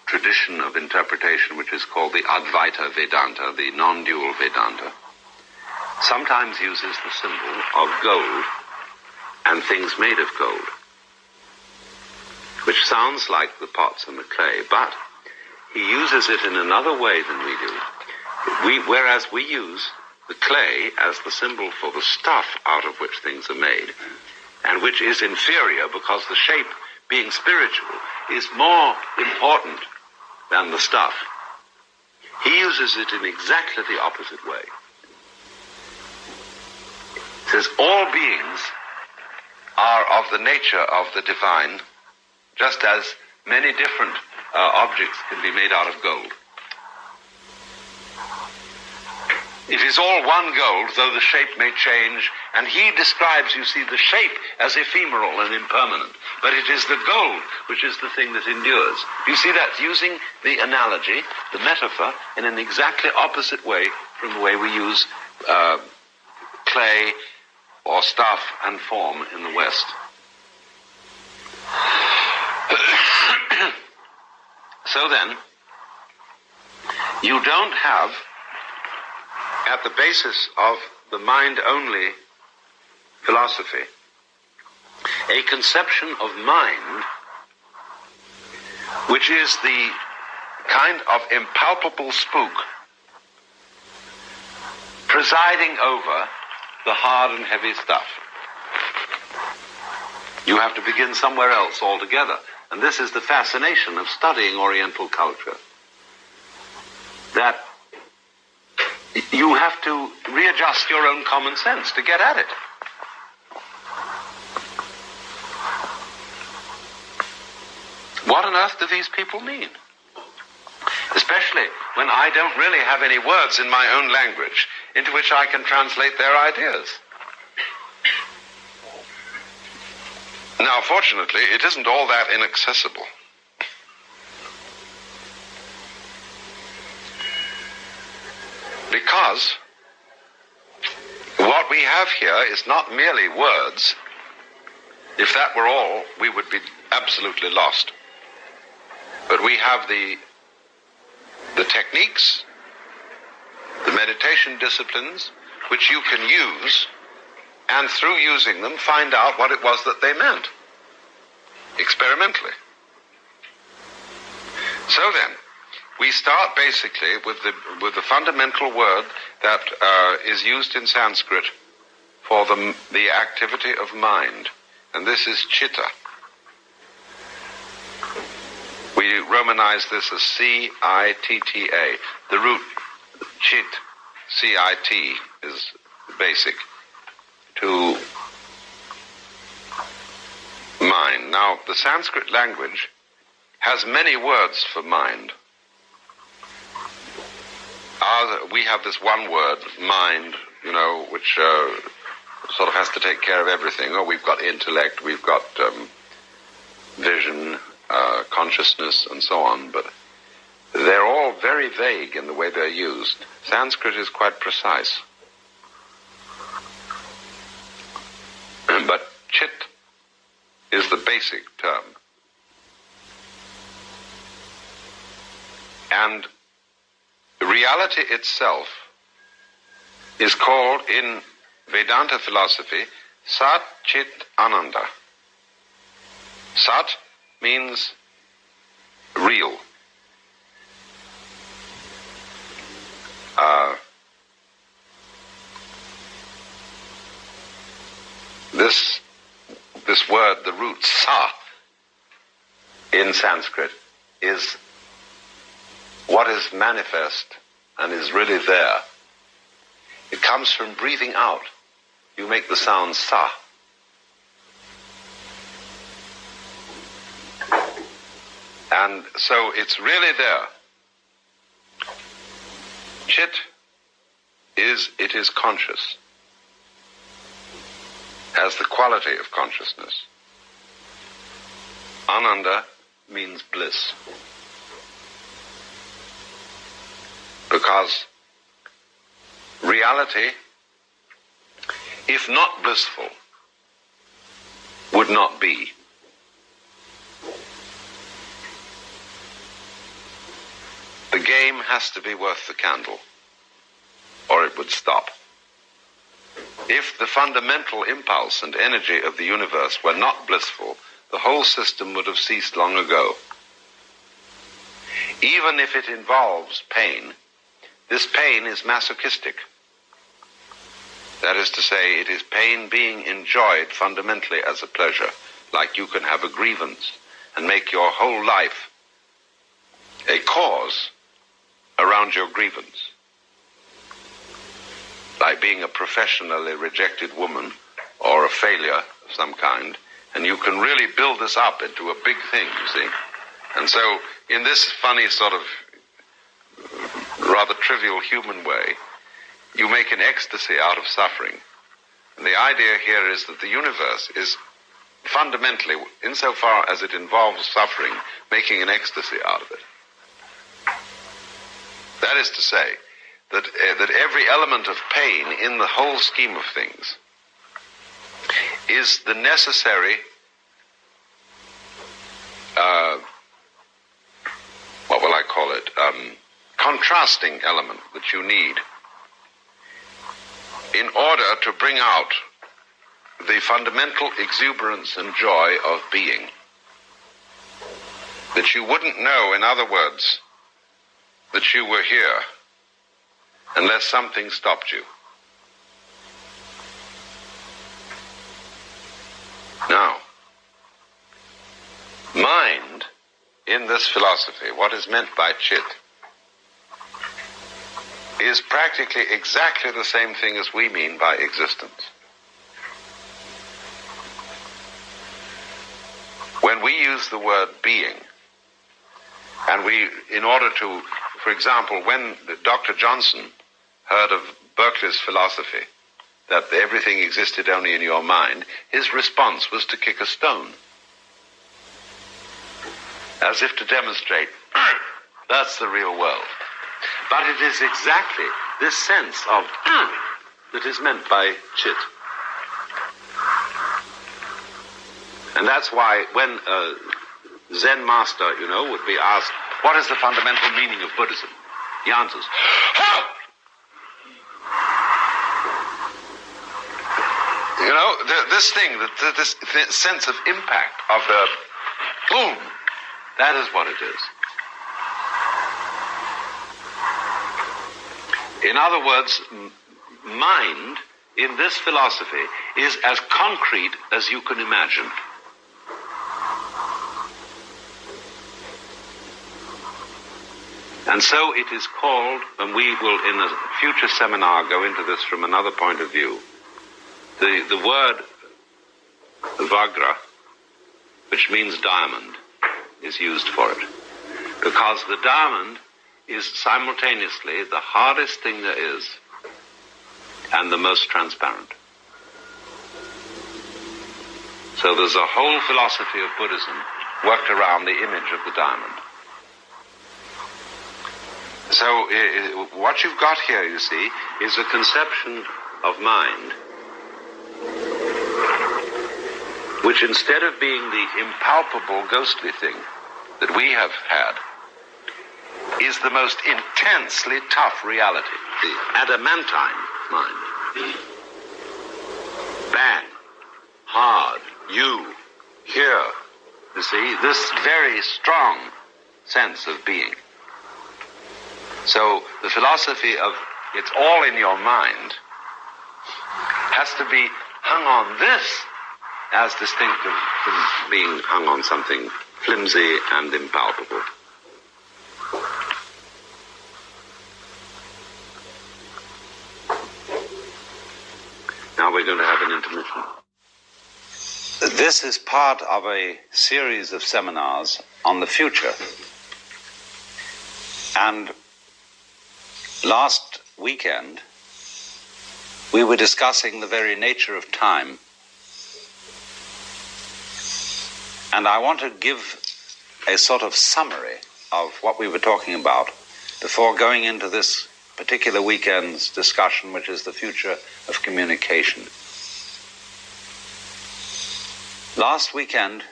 tradition of interpretation which is called the Advaita Vedanta, the non-dual Vedanta, sometimes uses the symbol of gold and things made of gold, which sounds like the pots and the clay, but he uses it in another way than we do. Whereas we use the clay as the symbol for the stuff out of which things are made, and which is inferior because the shape, being spiritual, is more important than the stuff. He uses it in exactly the opposite way. He says all beings are of the nature of the divine, just as many different objects can be made out of gold. It is all one gold, though the shape may change, and he describes, you see, the shape as ephemeral and impermanent. But it is the gold which is the thing that endures. You see that using the analogy, the metaphor, in an exactly opposite way from the way we use clay or stuff and form in the West. So then, you don't have, at the basis of the mind-only philosophy, a conception of mind which is the kind of impalpable spook presiding over the hard and heavy stuff. You have to begin somewhere else altogether. And this is the fascination of studying Oriental culture, that you have to readjust your own common sense to get at it. What on earth do these people mean? Especially when I don't really have any words in my own language into which I can translate their ideas. Now, fortunately, it isn't all that inaccessible. Because what we have here is not merely words. If that were all, we would be absolutely lost. But we have the techniques, the meditation disciplines, which you can use, and through using them, find out what it was that they meant, experimentally. So then, we start basically with the fundamental word that is used in Sanskrit for the activity of mind, and this is chitta. We romanize this as C-I-T-T-A. The root chit, C-I-T, is basic to mind. Now, the Sanskrit language has many words for mind. We have this one word, mind, which sort of has to take care of everything. We've got intellect, we've got vision, consciousness, and so on, but they're all very vague in the way they're used. Sanskrit is quite precise. But chit is the basic term. And reality itself is called in Vedanta philosophy Sat Chit Ananda. Sat means real. This word, the root sa, in Sanskrit, is what is manifest and is really there. It comes from breathing out. You make the sound sa. And so it's really there. Chit is conscious. as the quality of consciousness. Ananda means bliss. Because reality, if not blissful, would not be. The game has to be worth the candle, or it would stop. If the fundamental impulse and energy of the universe were not blissful, the whole system would have ceased long ago. Even if it involves pain, this pain is masochistic. That is to say, it is pain being enjoyed fundamentally as a pleasure, like you can have a grievance and make your whole life a cause around your grievance. Like being a professionally rejected woman or a failure of some kind, and you can really build this up into a big thing, you see. And so, in this funny sort of rather trivial human way, you make an ecstasy out of suffering. And the idea here is that the universe is fundamentally, insofar as it involves suffering, making an ecstasy out of it. That is to say, that every element of pain in the whole scheme of things is the necessary, what will I call it, contrasting element that you need in order to bring out the fundamental exuberance and joy of being. That you wouldn't know, in other words, that you were here unless something stopped you. Now, mind, in this philosophy, what is meant by chit, is practically exactly the same thing as we mean by existence. When we use the word being, and in order to, for example, when Dr. Johnson heard of Berkeley's philosophy, that everything existed only in your mind, his response was to kick a stone, as if to demonstrate, that's the real world. But it is exactly this sense of that is meant by chit. And that's why when a Zen master, would be asked, what is the fundamental meaning of Buddhism? He answers, help! This sense of impact, of the boom, that is what it is. In other words, mind in this philosophy is as concrete as you can imagine. And so it is called, and we will in a future seminar go into this from another point of view, the word Vagra, which means diamond, is used for it. Because the diamond is simultaneously the hardest thing there is and the most transparent. So there's a whole philosophy of Buddhism worked around the image of the diamond. So what you've got here, you see, is a conception of mind which, instead of being the impalpable, ghostly thing that we have had, is the most intensely tough reality, the adamantine mind. Bang, hard, you, here, you see, this very strong sense of being. So the philosophy of it's all in your mind has to be hung on this as distinctive from being hung on something flimsy and impalpable. Now we're going to have an intermission. This is part of a series of seminars on the future. And last weekend, we were discussing the very nature of time And I want to give a sort of summary of what we were talking about before going into this particular weekend's discussion, which is the future of communication. Last weekend,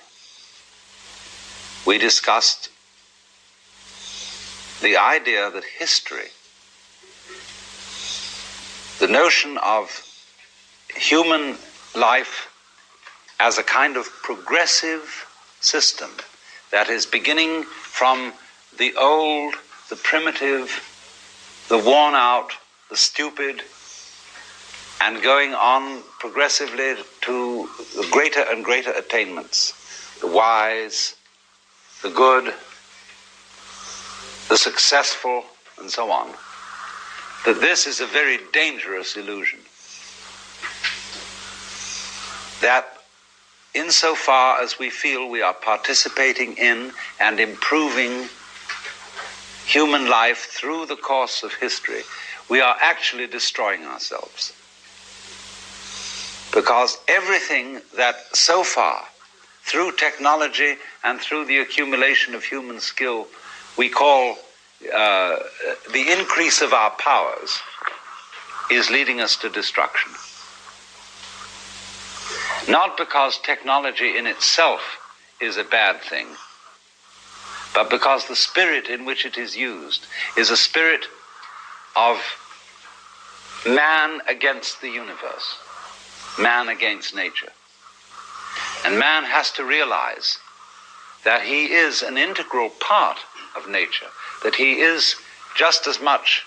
we discussed the idea that history, the notion of human life as a kind of progressive system that is beginning from the old, the primitive, the worn out, the stupid, and going on progressively to the greater and greater attainments, the wise, the good, the successful, and so on, that this is a very dangerous illusion. That insofar as we feel we are participating in and improving human life through the course of history, we are actually destroying ourselves. Because everything that so far, through technology and through the accumulation of human skill, we call the increase of our powers, is leading us to destruction. Not because technology in itself is a bad thing, but because the spirit in which it is used is a spirit of man against the universe, man against nature. And man has to realize that he is an integral part of nature, that he is just as much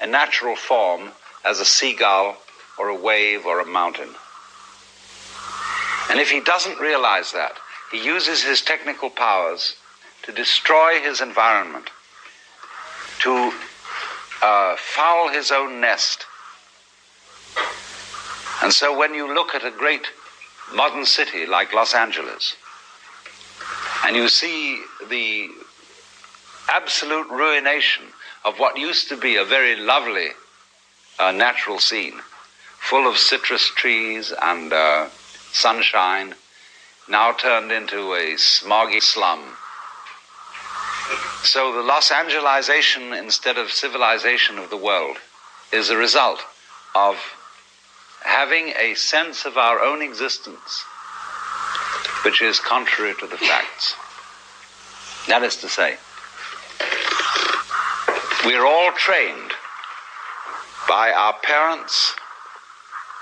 a natural form as a seagull or a wave or a mountain. And if he doesn't realize that, he uses his technical powers to destroy his environment, to foul his own nest. And so when you look at a great modern city like Los Angeles, and you see the absolute ruination of what used to be a very lovely natural scene, full of citrus trees and sunshine, now turned into a smoggy slum. So the Los Angelization instead of civilization of the world is a result of having a sense of our own existence which is contrary to the facts. That is to say, we are all trained by our parents,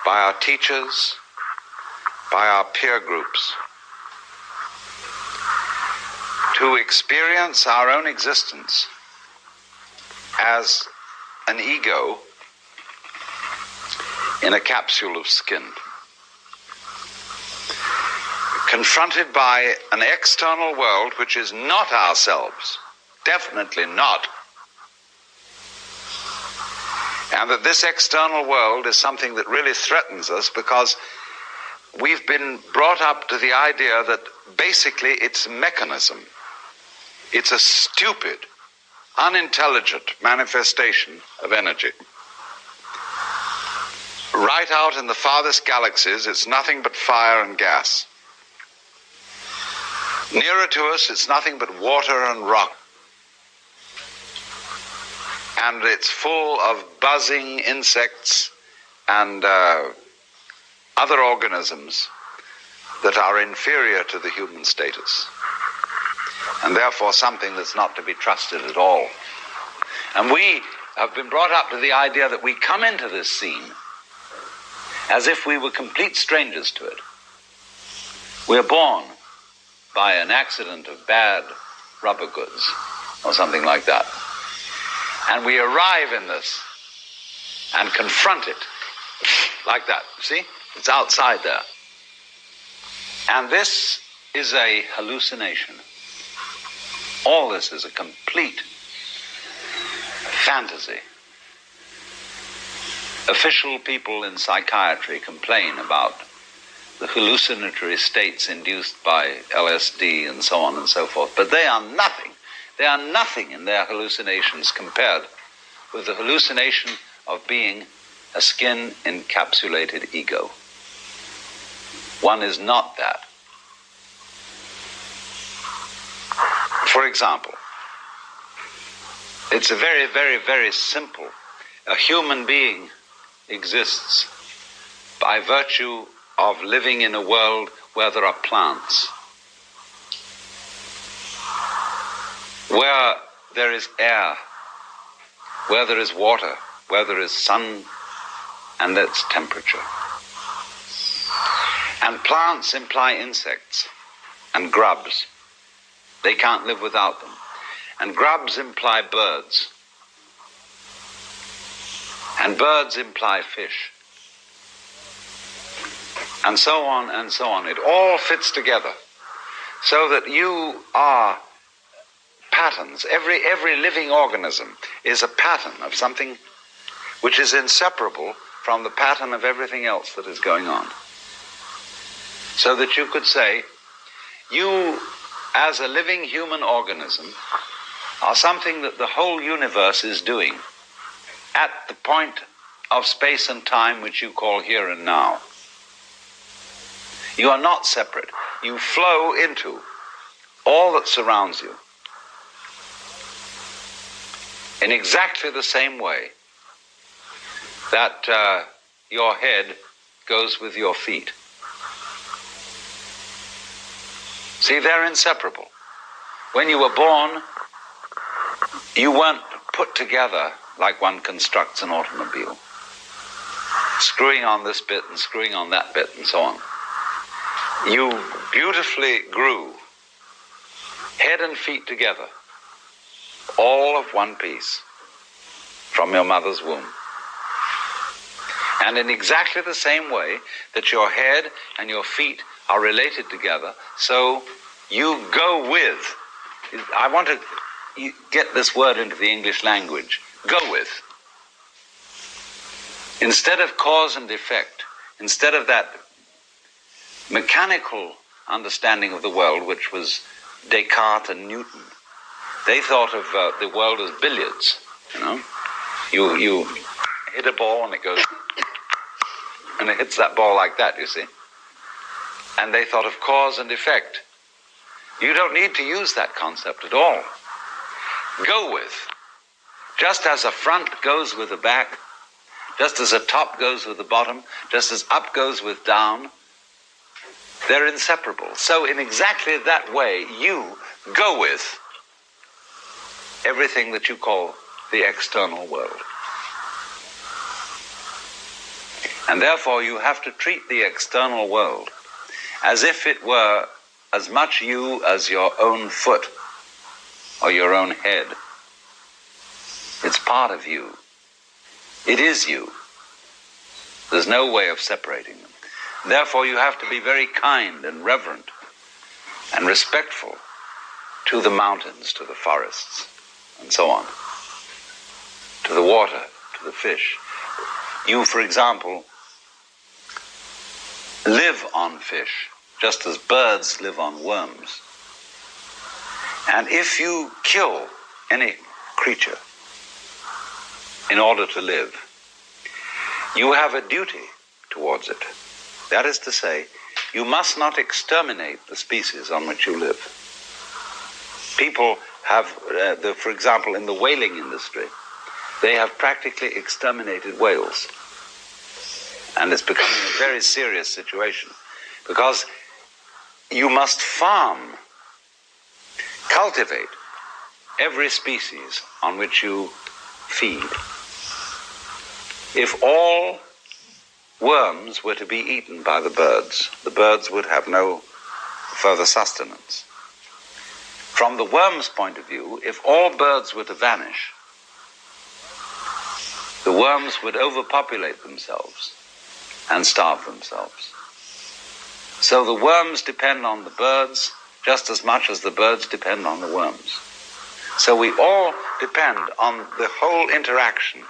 by our teachers, by our peer groups, to experience our own existence as an ego in a capsule of skin, confronted by an external world which is not ourselves, definitely not. And that this external world is something that really threatens us because we've been brought up to the idea that basically it's mechanism. It's a stupid, unintelligent manifestation of energy. Right out in the farthest galaxies, it's nothing but fire and gas. Nearer to us, it's nothing but water and rock. And it's full of buzzing insects and other organisms that are inferior to the human status, and therefore something that's not to be trusted at all. And we have been brought up to the idea that we come into this scene as if we were complete strangers to it. We're born by an accident of bad rubber goods or something like that. And we arrive in this and confront it like that. See? It's outside there. And this is a hallucination. All this is a complete fantasy. Official people in psychiatry complain about the hallucinatory states induced by LSD and so on and so forth, but they are nothing. They are nothing in their hallucinations compared with the hallucination of being a skin-encapsulated ego. One is not that. For example, it's a very, very, very simple. A human being exists by virtue of living in a world where there are plants, where there is air, where there is water, where there is sun and its temperature. And plants imply insects and grubs. They can't live without them. And grubs imply birds. And birds imply fish. And so on and so on. It all fits together so that you are patterns. Every living organism is a pattern of something which is inseparable from the pattern of everything else that is going on. So that you could say, you as a living human organism are something that the whole universe is doing at the point of space and time which you call here and now. You are not separate. You flow into all that surrounds you in exactly the same way that your head goes with your feet. See, they're inseparable. When you were born, you weren't put together like one constructs an automobile, screwing on this bit and screwing on that bit and so on. You beautifully grew, head and feet together, all of one piece, from your mother's womb. And in exactly the same way that your head and your feet are related together, so you go with. I want to get this word into the English language. Go with. Instead of cause and effect, instead of that mechanical understanding of the world, which was Descartes and Newton, they thought of the world as billiards. You hit a ball and it goes, and it hits that ball like that, you see. And they thought of cause and effect. You don't need to use that concept at all. Go with. Just as a front goes with the back, just as a top goes with the bottom, just as up goes with down, they're inseparable. So in exactly that way, you go with everything that you call the external world. And therefore you have to treat the external world as if it were as much you as your own foot or your own head. It's part of you. It is you. There's no way of separating them. Therefore you have to be very kind and reverent and respectful to the mountains, to the forests, and so on, to the water, to the fish. You, for example, live on fish, just as birds live on worms. And if you kill any creature in order to live, you have a duty towards it. That is to say, you must not exterminate the species on which you live. People have, for example, in the whaling industry, they have practically exterminated whales. And it's becoming a very serious situation because you must farm, cultivate every species on which you feed. If all worms were to be eaten by the birds would have no further sustenance. From the worm's point of view, if all birds were to vanish, the worms would overpopulate themselves and starve themselves. So the worms depend on the birds just as much as the birds depend on the worms. So we all depend on the whole interaction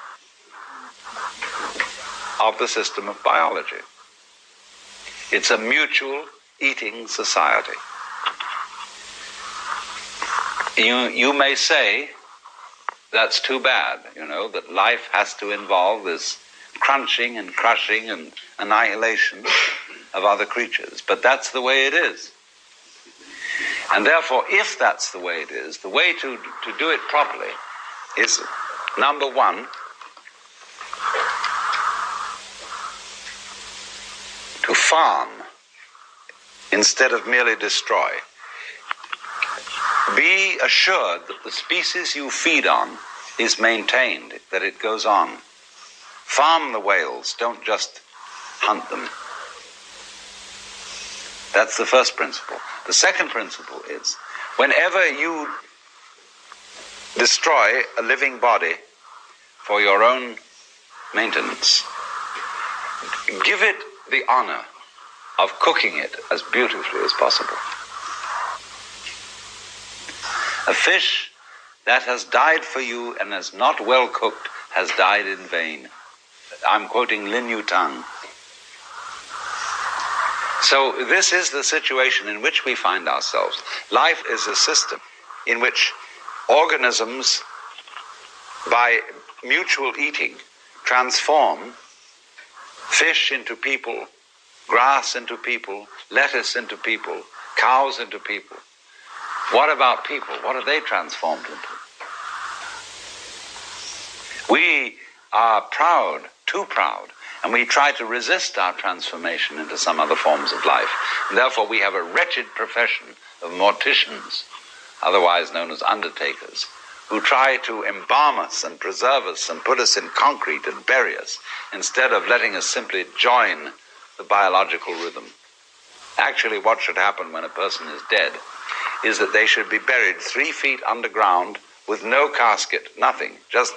of the system of biology. It's a mutual eating society. You may say, that's too bad, that life has to involve this crunching and crushing and annihilation of other creatures. But that's the way it is. And therefore, if that's the way it is, the way to do it properly is, number one, to farm instead of merely destroy. Be assured that the species you feed on is maintained, that it goes on. Farm the whales, don't just hunt them. That's the first principle. The second principle is, whenever you destroy a living body for your own maintenance, give it the honor of cooking it as beautifully as possible. A fish that has died for you and is not well cooked has died in vain. I'm quoting Lin Yutang. So this is the situation in which we find ourselves. Life is a system in which organisms, by mutual eating, transform fish into people, grass into people, lettuce into people, cows into people. What about people? What are they transformed into? We are proud, too proud, and we try to resist our transformation into some other forms of life. And therefore we have a wretched profession of morticians, otherwise known as undertakers, who try to embalm us and preserve us and put us in concrete and bury us, instead of letting us simply join the biological rhythm. Actually, what should happen when a person is dead is that they should be buried 3 feet underground with no casket, nothing, just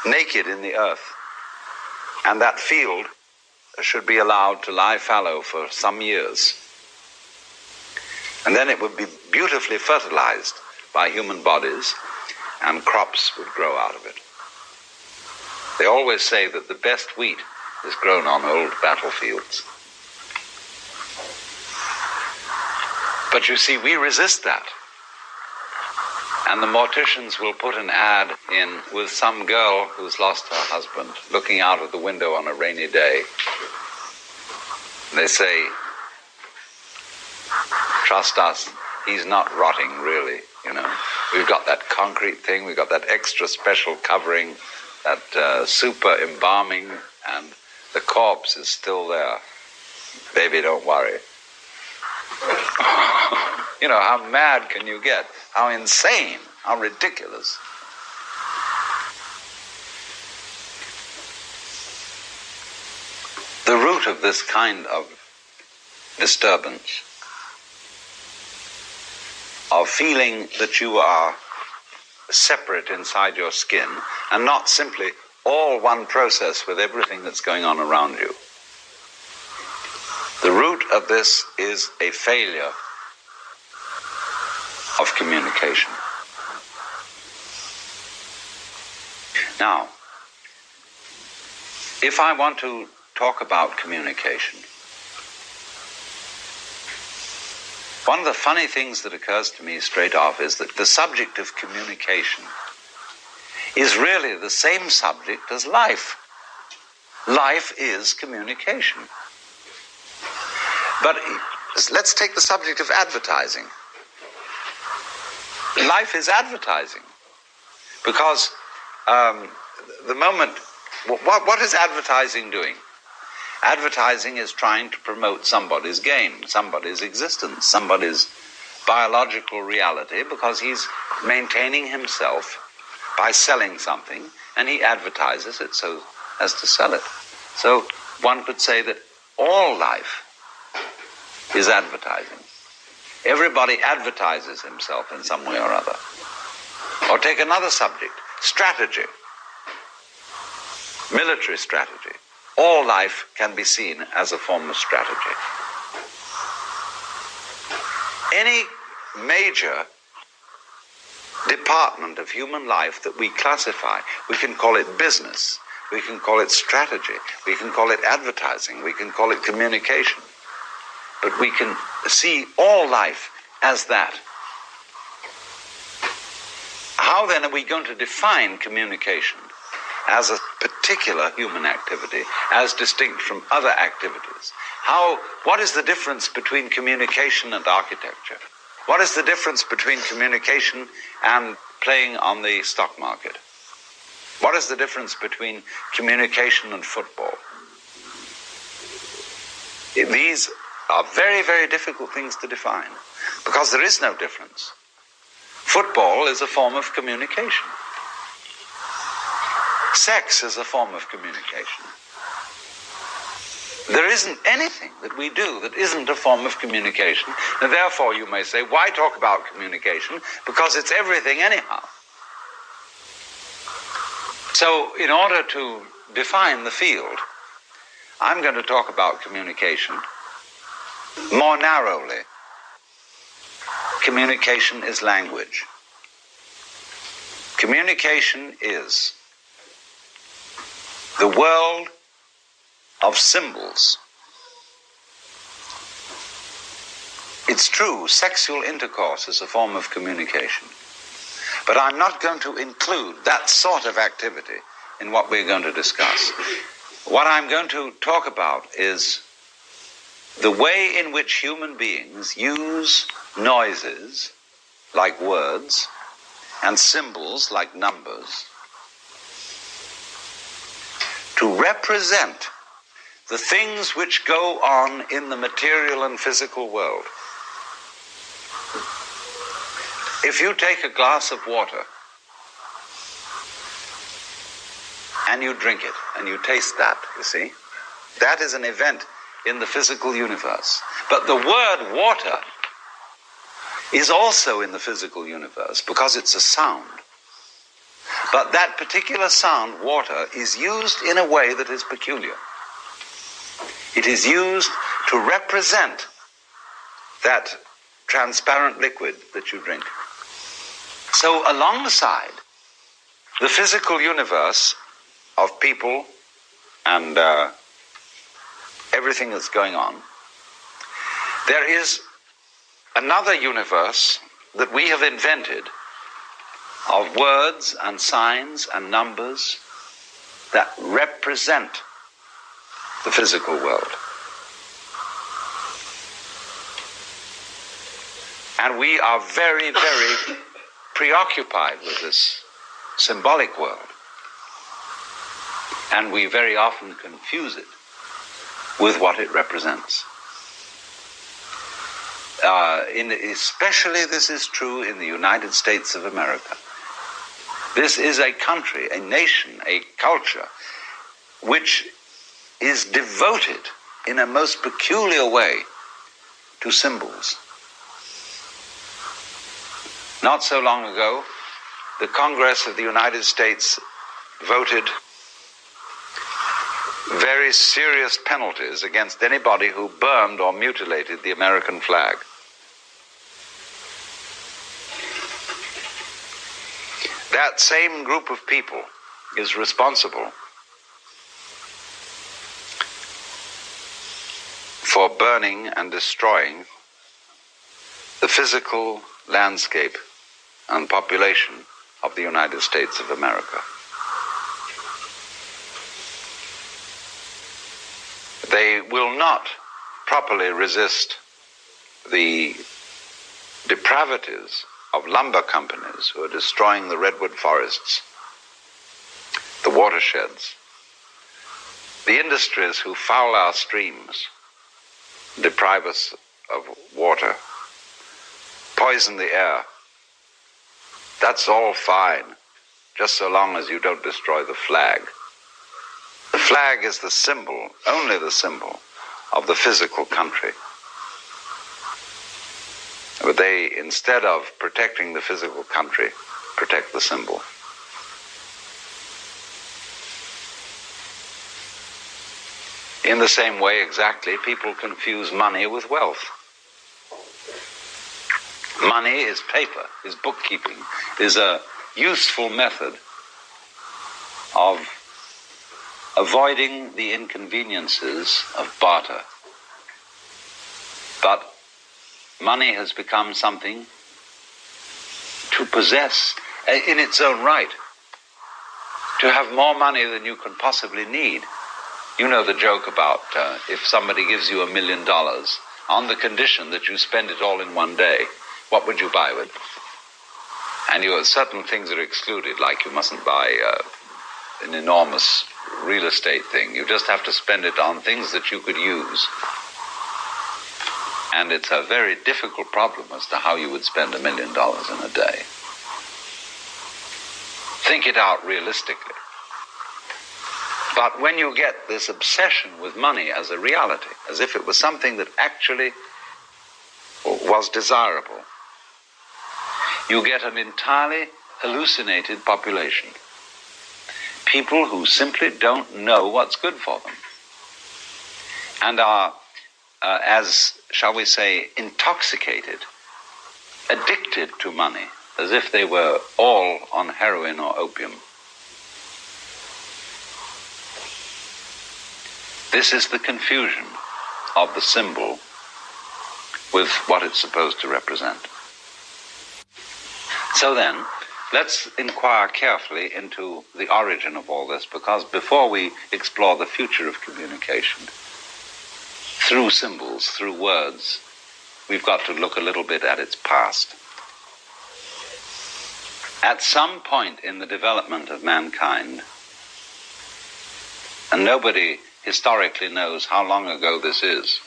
naked in the earth. And that field should be allowed to lie fallow for some years. And then it would be beautifully fertilized by human bodies, and crops would grow out of it. They always say that the best wheat is grown on old battlefields. But you see, we resist that. And the morticians will put an ad in with some girl who's lost her husband looking out of the window on a rainy day. They say, trust us, he's not rotting really, you know. We've got that concrete thing, we've got that extra special covering, that super embalming, and the corpse is still there. Baby, don't worry. You know, how mad can you get? How insane, how ridiculous. The root of this kind of disturbance, of feeling that you are separate inside your skin and not simply all one process with everything that's going on around you. The root of this is a failure of communication. Now, if I want to talk about communication, one of the funny things that occurs to me straight off is that the subject of communication is really the same subject as life. Life is communication. But let's take the subject of advertising. Life is advertising. Because the moment, what is advertising doing? Advertising is trying to promote somebody's gain, somebody's existence, somebody's biological reality, because he's maintaining himself by selling something, and he advertises it so as to sell it. So one could say that all life is advertising. Everybody advertises himself in some way or other. Or take another subject, strategy, military strategy. All life can be seen as a form of strategy. Any major department of human life that we classify, we can call it business, we can call it strategy, we can call it advertising, we can call it communication. But we can see all life as that. How then are we going to define communication as a particular human activity, as distinct from other activities? What is the difference between communication and architecture? What is the difference between communication and playing on the stock market? What is the difference between communication and football? These are very, very difficult things to define because there is no difference. Football is a form of communication. Sex is a form of communication. There isn't anything that we do that isn't a form of communication. And therefore, you may say, why talk about communication? Because it's everything anyhow. So, in order to define the field, I'm going to talk about communication more narrowly. Communication is language. Communication is the world of symbols. It's true, sexual intercourse is a form of communication. But I'm not going to include that sort of activity in what we're going to discuss. What I'm going to talk about is the way in which human beings use noises, like words, and symbols, like numbers, to represent the things which go on in the material and physical world. If you take a glass of water and you drink it and you taste that, you see, that is an event in the physical universe. But the word water is also in the physical universe because it's a sound. But that particular sound, water, is used in a way that is peculiar. It is used to represent that transparent liquid that you drink. So alongside the physical universe of people and everything that's going on, there is another universe that we have invented of words and signs and numbers that represent the physical world. And we are very, very preoccupied with this symbolic world. And we very often confuse it with what it represents. Especially this is true in the United States of America. This is a country, a nation, a culture, which is devoted in a most peculiar way to symbols. Not so long ago, the Congress of the United States voted very serious penalties against anybody who burned or mutilated the American flag. That same group of people is responsible for burning and destroying the physical landscape and population of the United States of America. They will not properly resist the depravities of lumber companies who are destroying the redwood forests, the watersheds, the industries who foul our streams, deprive us of water, poison the air. That's all fine, just so long as you don't destroy the flag. The flag is the symbol, only the symbol, of the physical country. But they, instead of protecting the physical country, protect the symbol. In the same way, exactly, people confuse money with wealth. Money is paper, is bookkeeping, is a useful method of avoiding the inconveniences of barter. But money has become something to possess in its own right. To have more money than you can possibly need. You know the joke about if somebody gives you $1 million on the condition that you spend it all in one day, what would you buy with? And certain things are excluded, like you mustn't buy an enormous real estate thing. You just have to spend it on things that you could use. And it's a very difficult problem as to how you would spend $1 million in a day. Think it out realistically. But when you get this obsession with money as a reality, as if it was something that actually was desirable, you get an entirely hallucinated population. People who simply don't know what's good for them. And are, as, shall we say, intoxicated, addicted to money, as if they were all on heroin or opium. This is the confusion of the symbol with what it's supposed to represent. So then, let's inquire carefully into the origin of all this, because before we explore the future of communication, through symbols, through words, we've got to look a little bit at its past. At some point in the development of mankind, and nobody historically knows how long ago this is,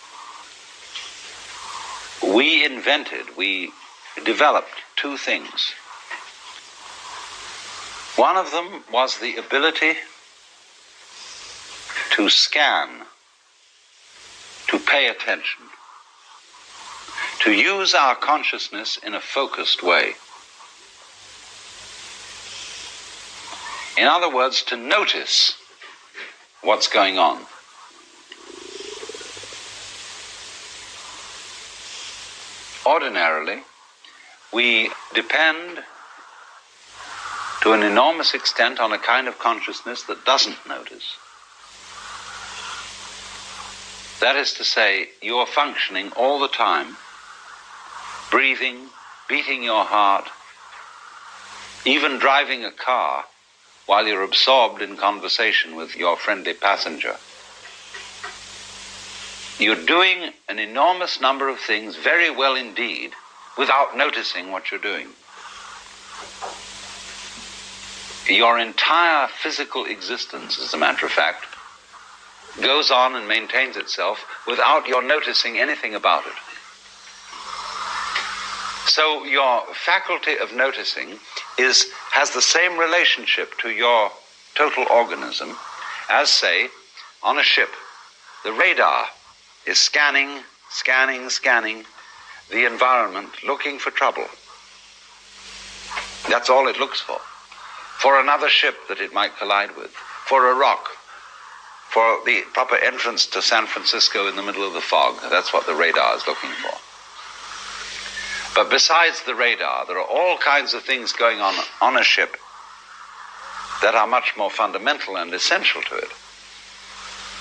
we developed two things. One of them was the ability to scan, to pay attention, to use our consciousness in a focused way. In other words, to notice what's going on. Ordinarily, we depend to an enormous extent on a kind of consciousness that doesn't notice. That is to say, you are functioning all the time, breathing, beating your heart, even driving a car while you're absorbed in conversation with your friendly passenger. You're doing an enormous number of things very well indeed without noticing what you're doing. Your entire physical existence, as a matter of fact, goes on and maintains itself without your noticing anything about it. So your faculty of noticing has the same relationship to your total organism as, say, on a ship. The radar is scanning the environment, looking for trouble. That's all it looks for another ship that it might collide with, for a rock, for the proper entrance to San Francisco in the middle of the fog. That's what the radar is looking for. But besides the radar, there are all kinds of things going on a ship that are much more fundamental and essential to it.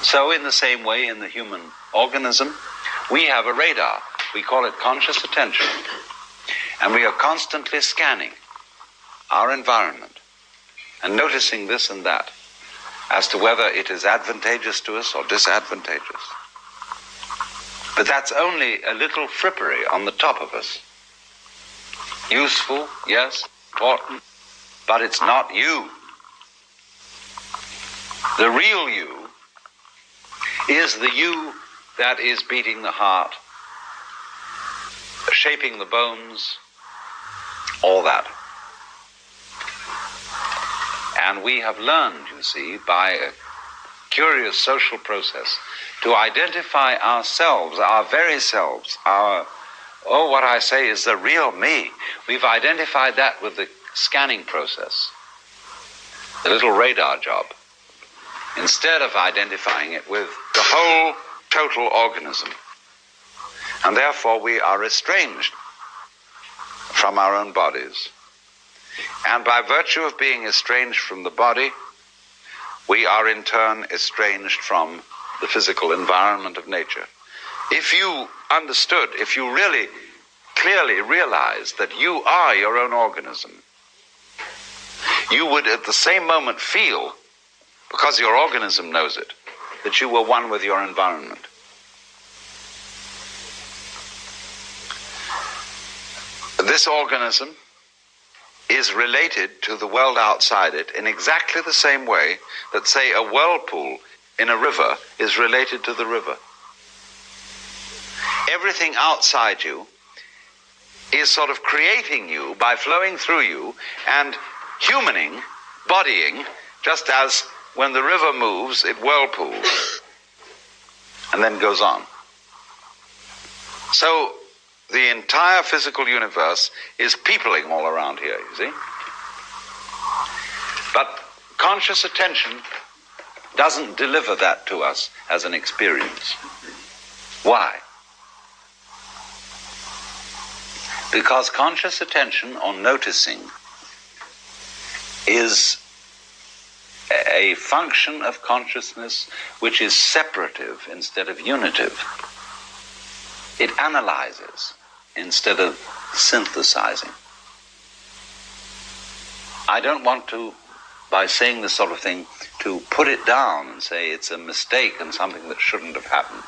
So in the same way, in the human organism, we have a radar. We call it conscious attention. And we are constantly scanning our environment and noticing this and that as to whether it is advantageous to us or disadvantageous. But that's only a little frippery on the top of us. Useful, yes, important, but it's not you. The real you is the you that is beating the heart, shaping the bones, all that. And we have learned, you see, by a curious social process, to identify ourselves, our very selves, what I say is the real me. We've identified that with the scanning process, the little radar job, instead of identifying it with the whole total organism. And therefore we are estranged from our own bodies. And by virtue of being estranged from the body, we are in turn estranged from the physical environment of nature. If you understood, if you really clearly realized that you are your own organism, you would at the same moment feel, because your organism knows it, that you were one with your environment. this organism is related to the world outside it in exactly the same way that, say, a whirlpool in a river is related to the river. Everything outside you is sort of creating you by flowing through you and humaning, bodying, just as when the river moves, it whirlpools and then goes on. So the entire physical universe is peopling all around here, you see. But conscious attention doesn't deliver that to us as an experience. Why? Because conscious attention, or noticing, is a function of consciousness which is separative instead of unitive. It analyzes instead of synthesizing. I don't want to, by saying this sort of thing, to put it down and say it's a mistake and something that shouldn't have happened.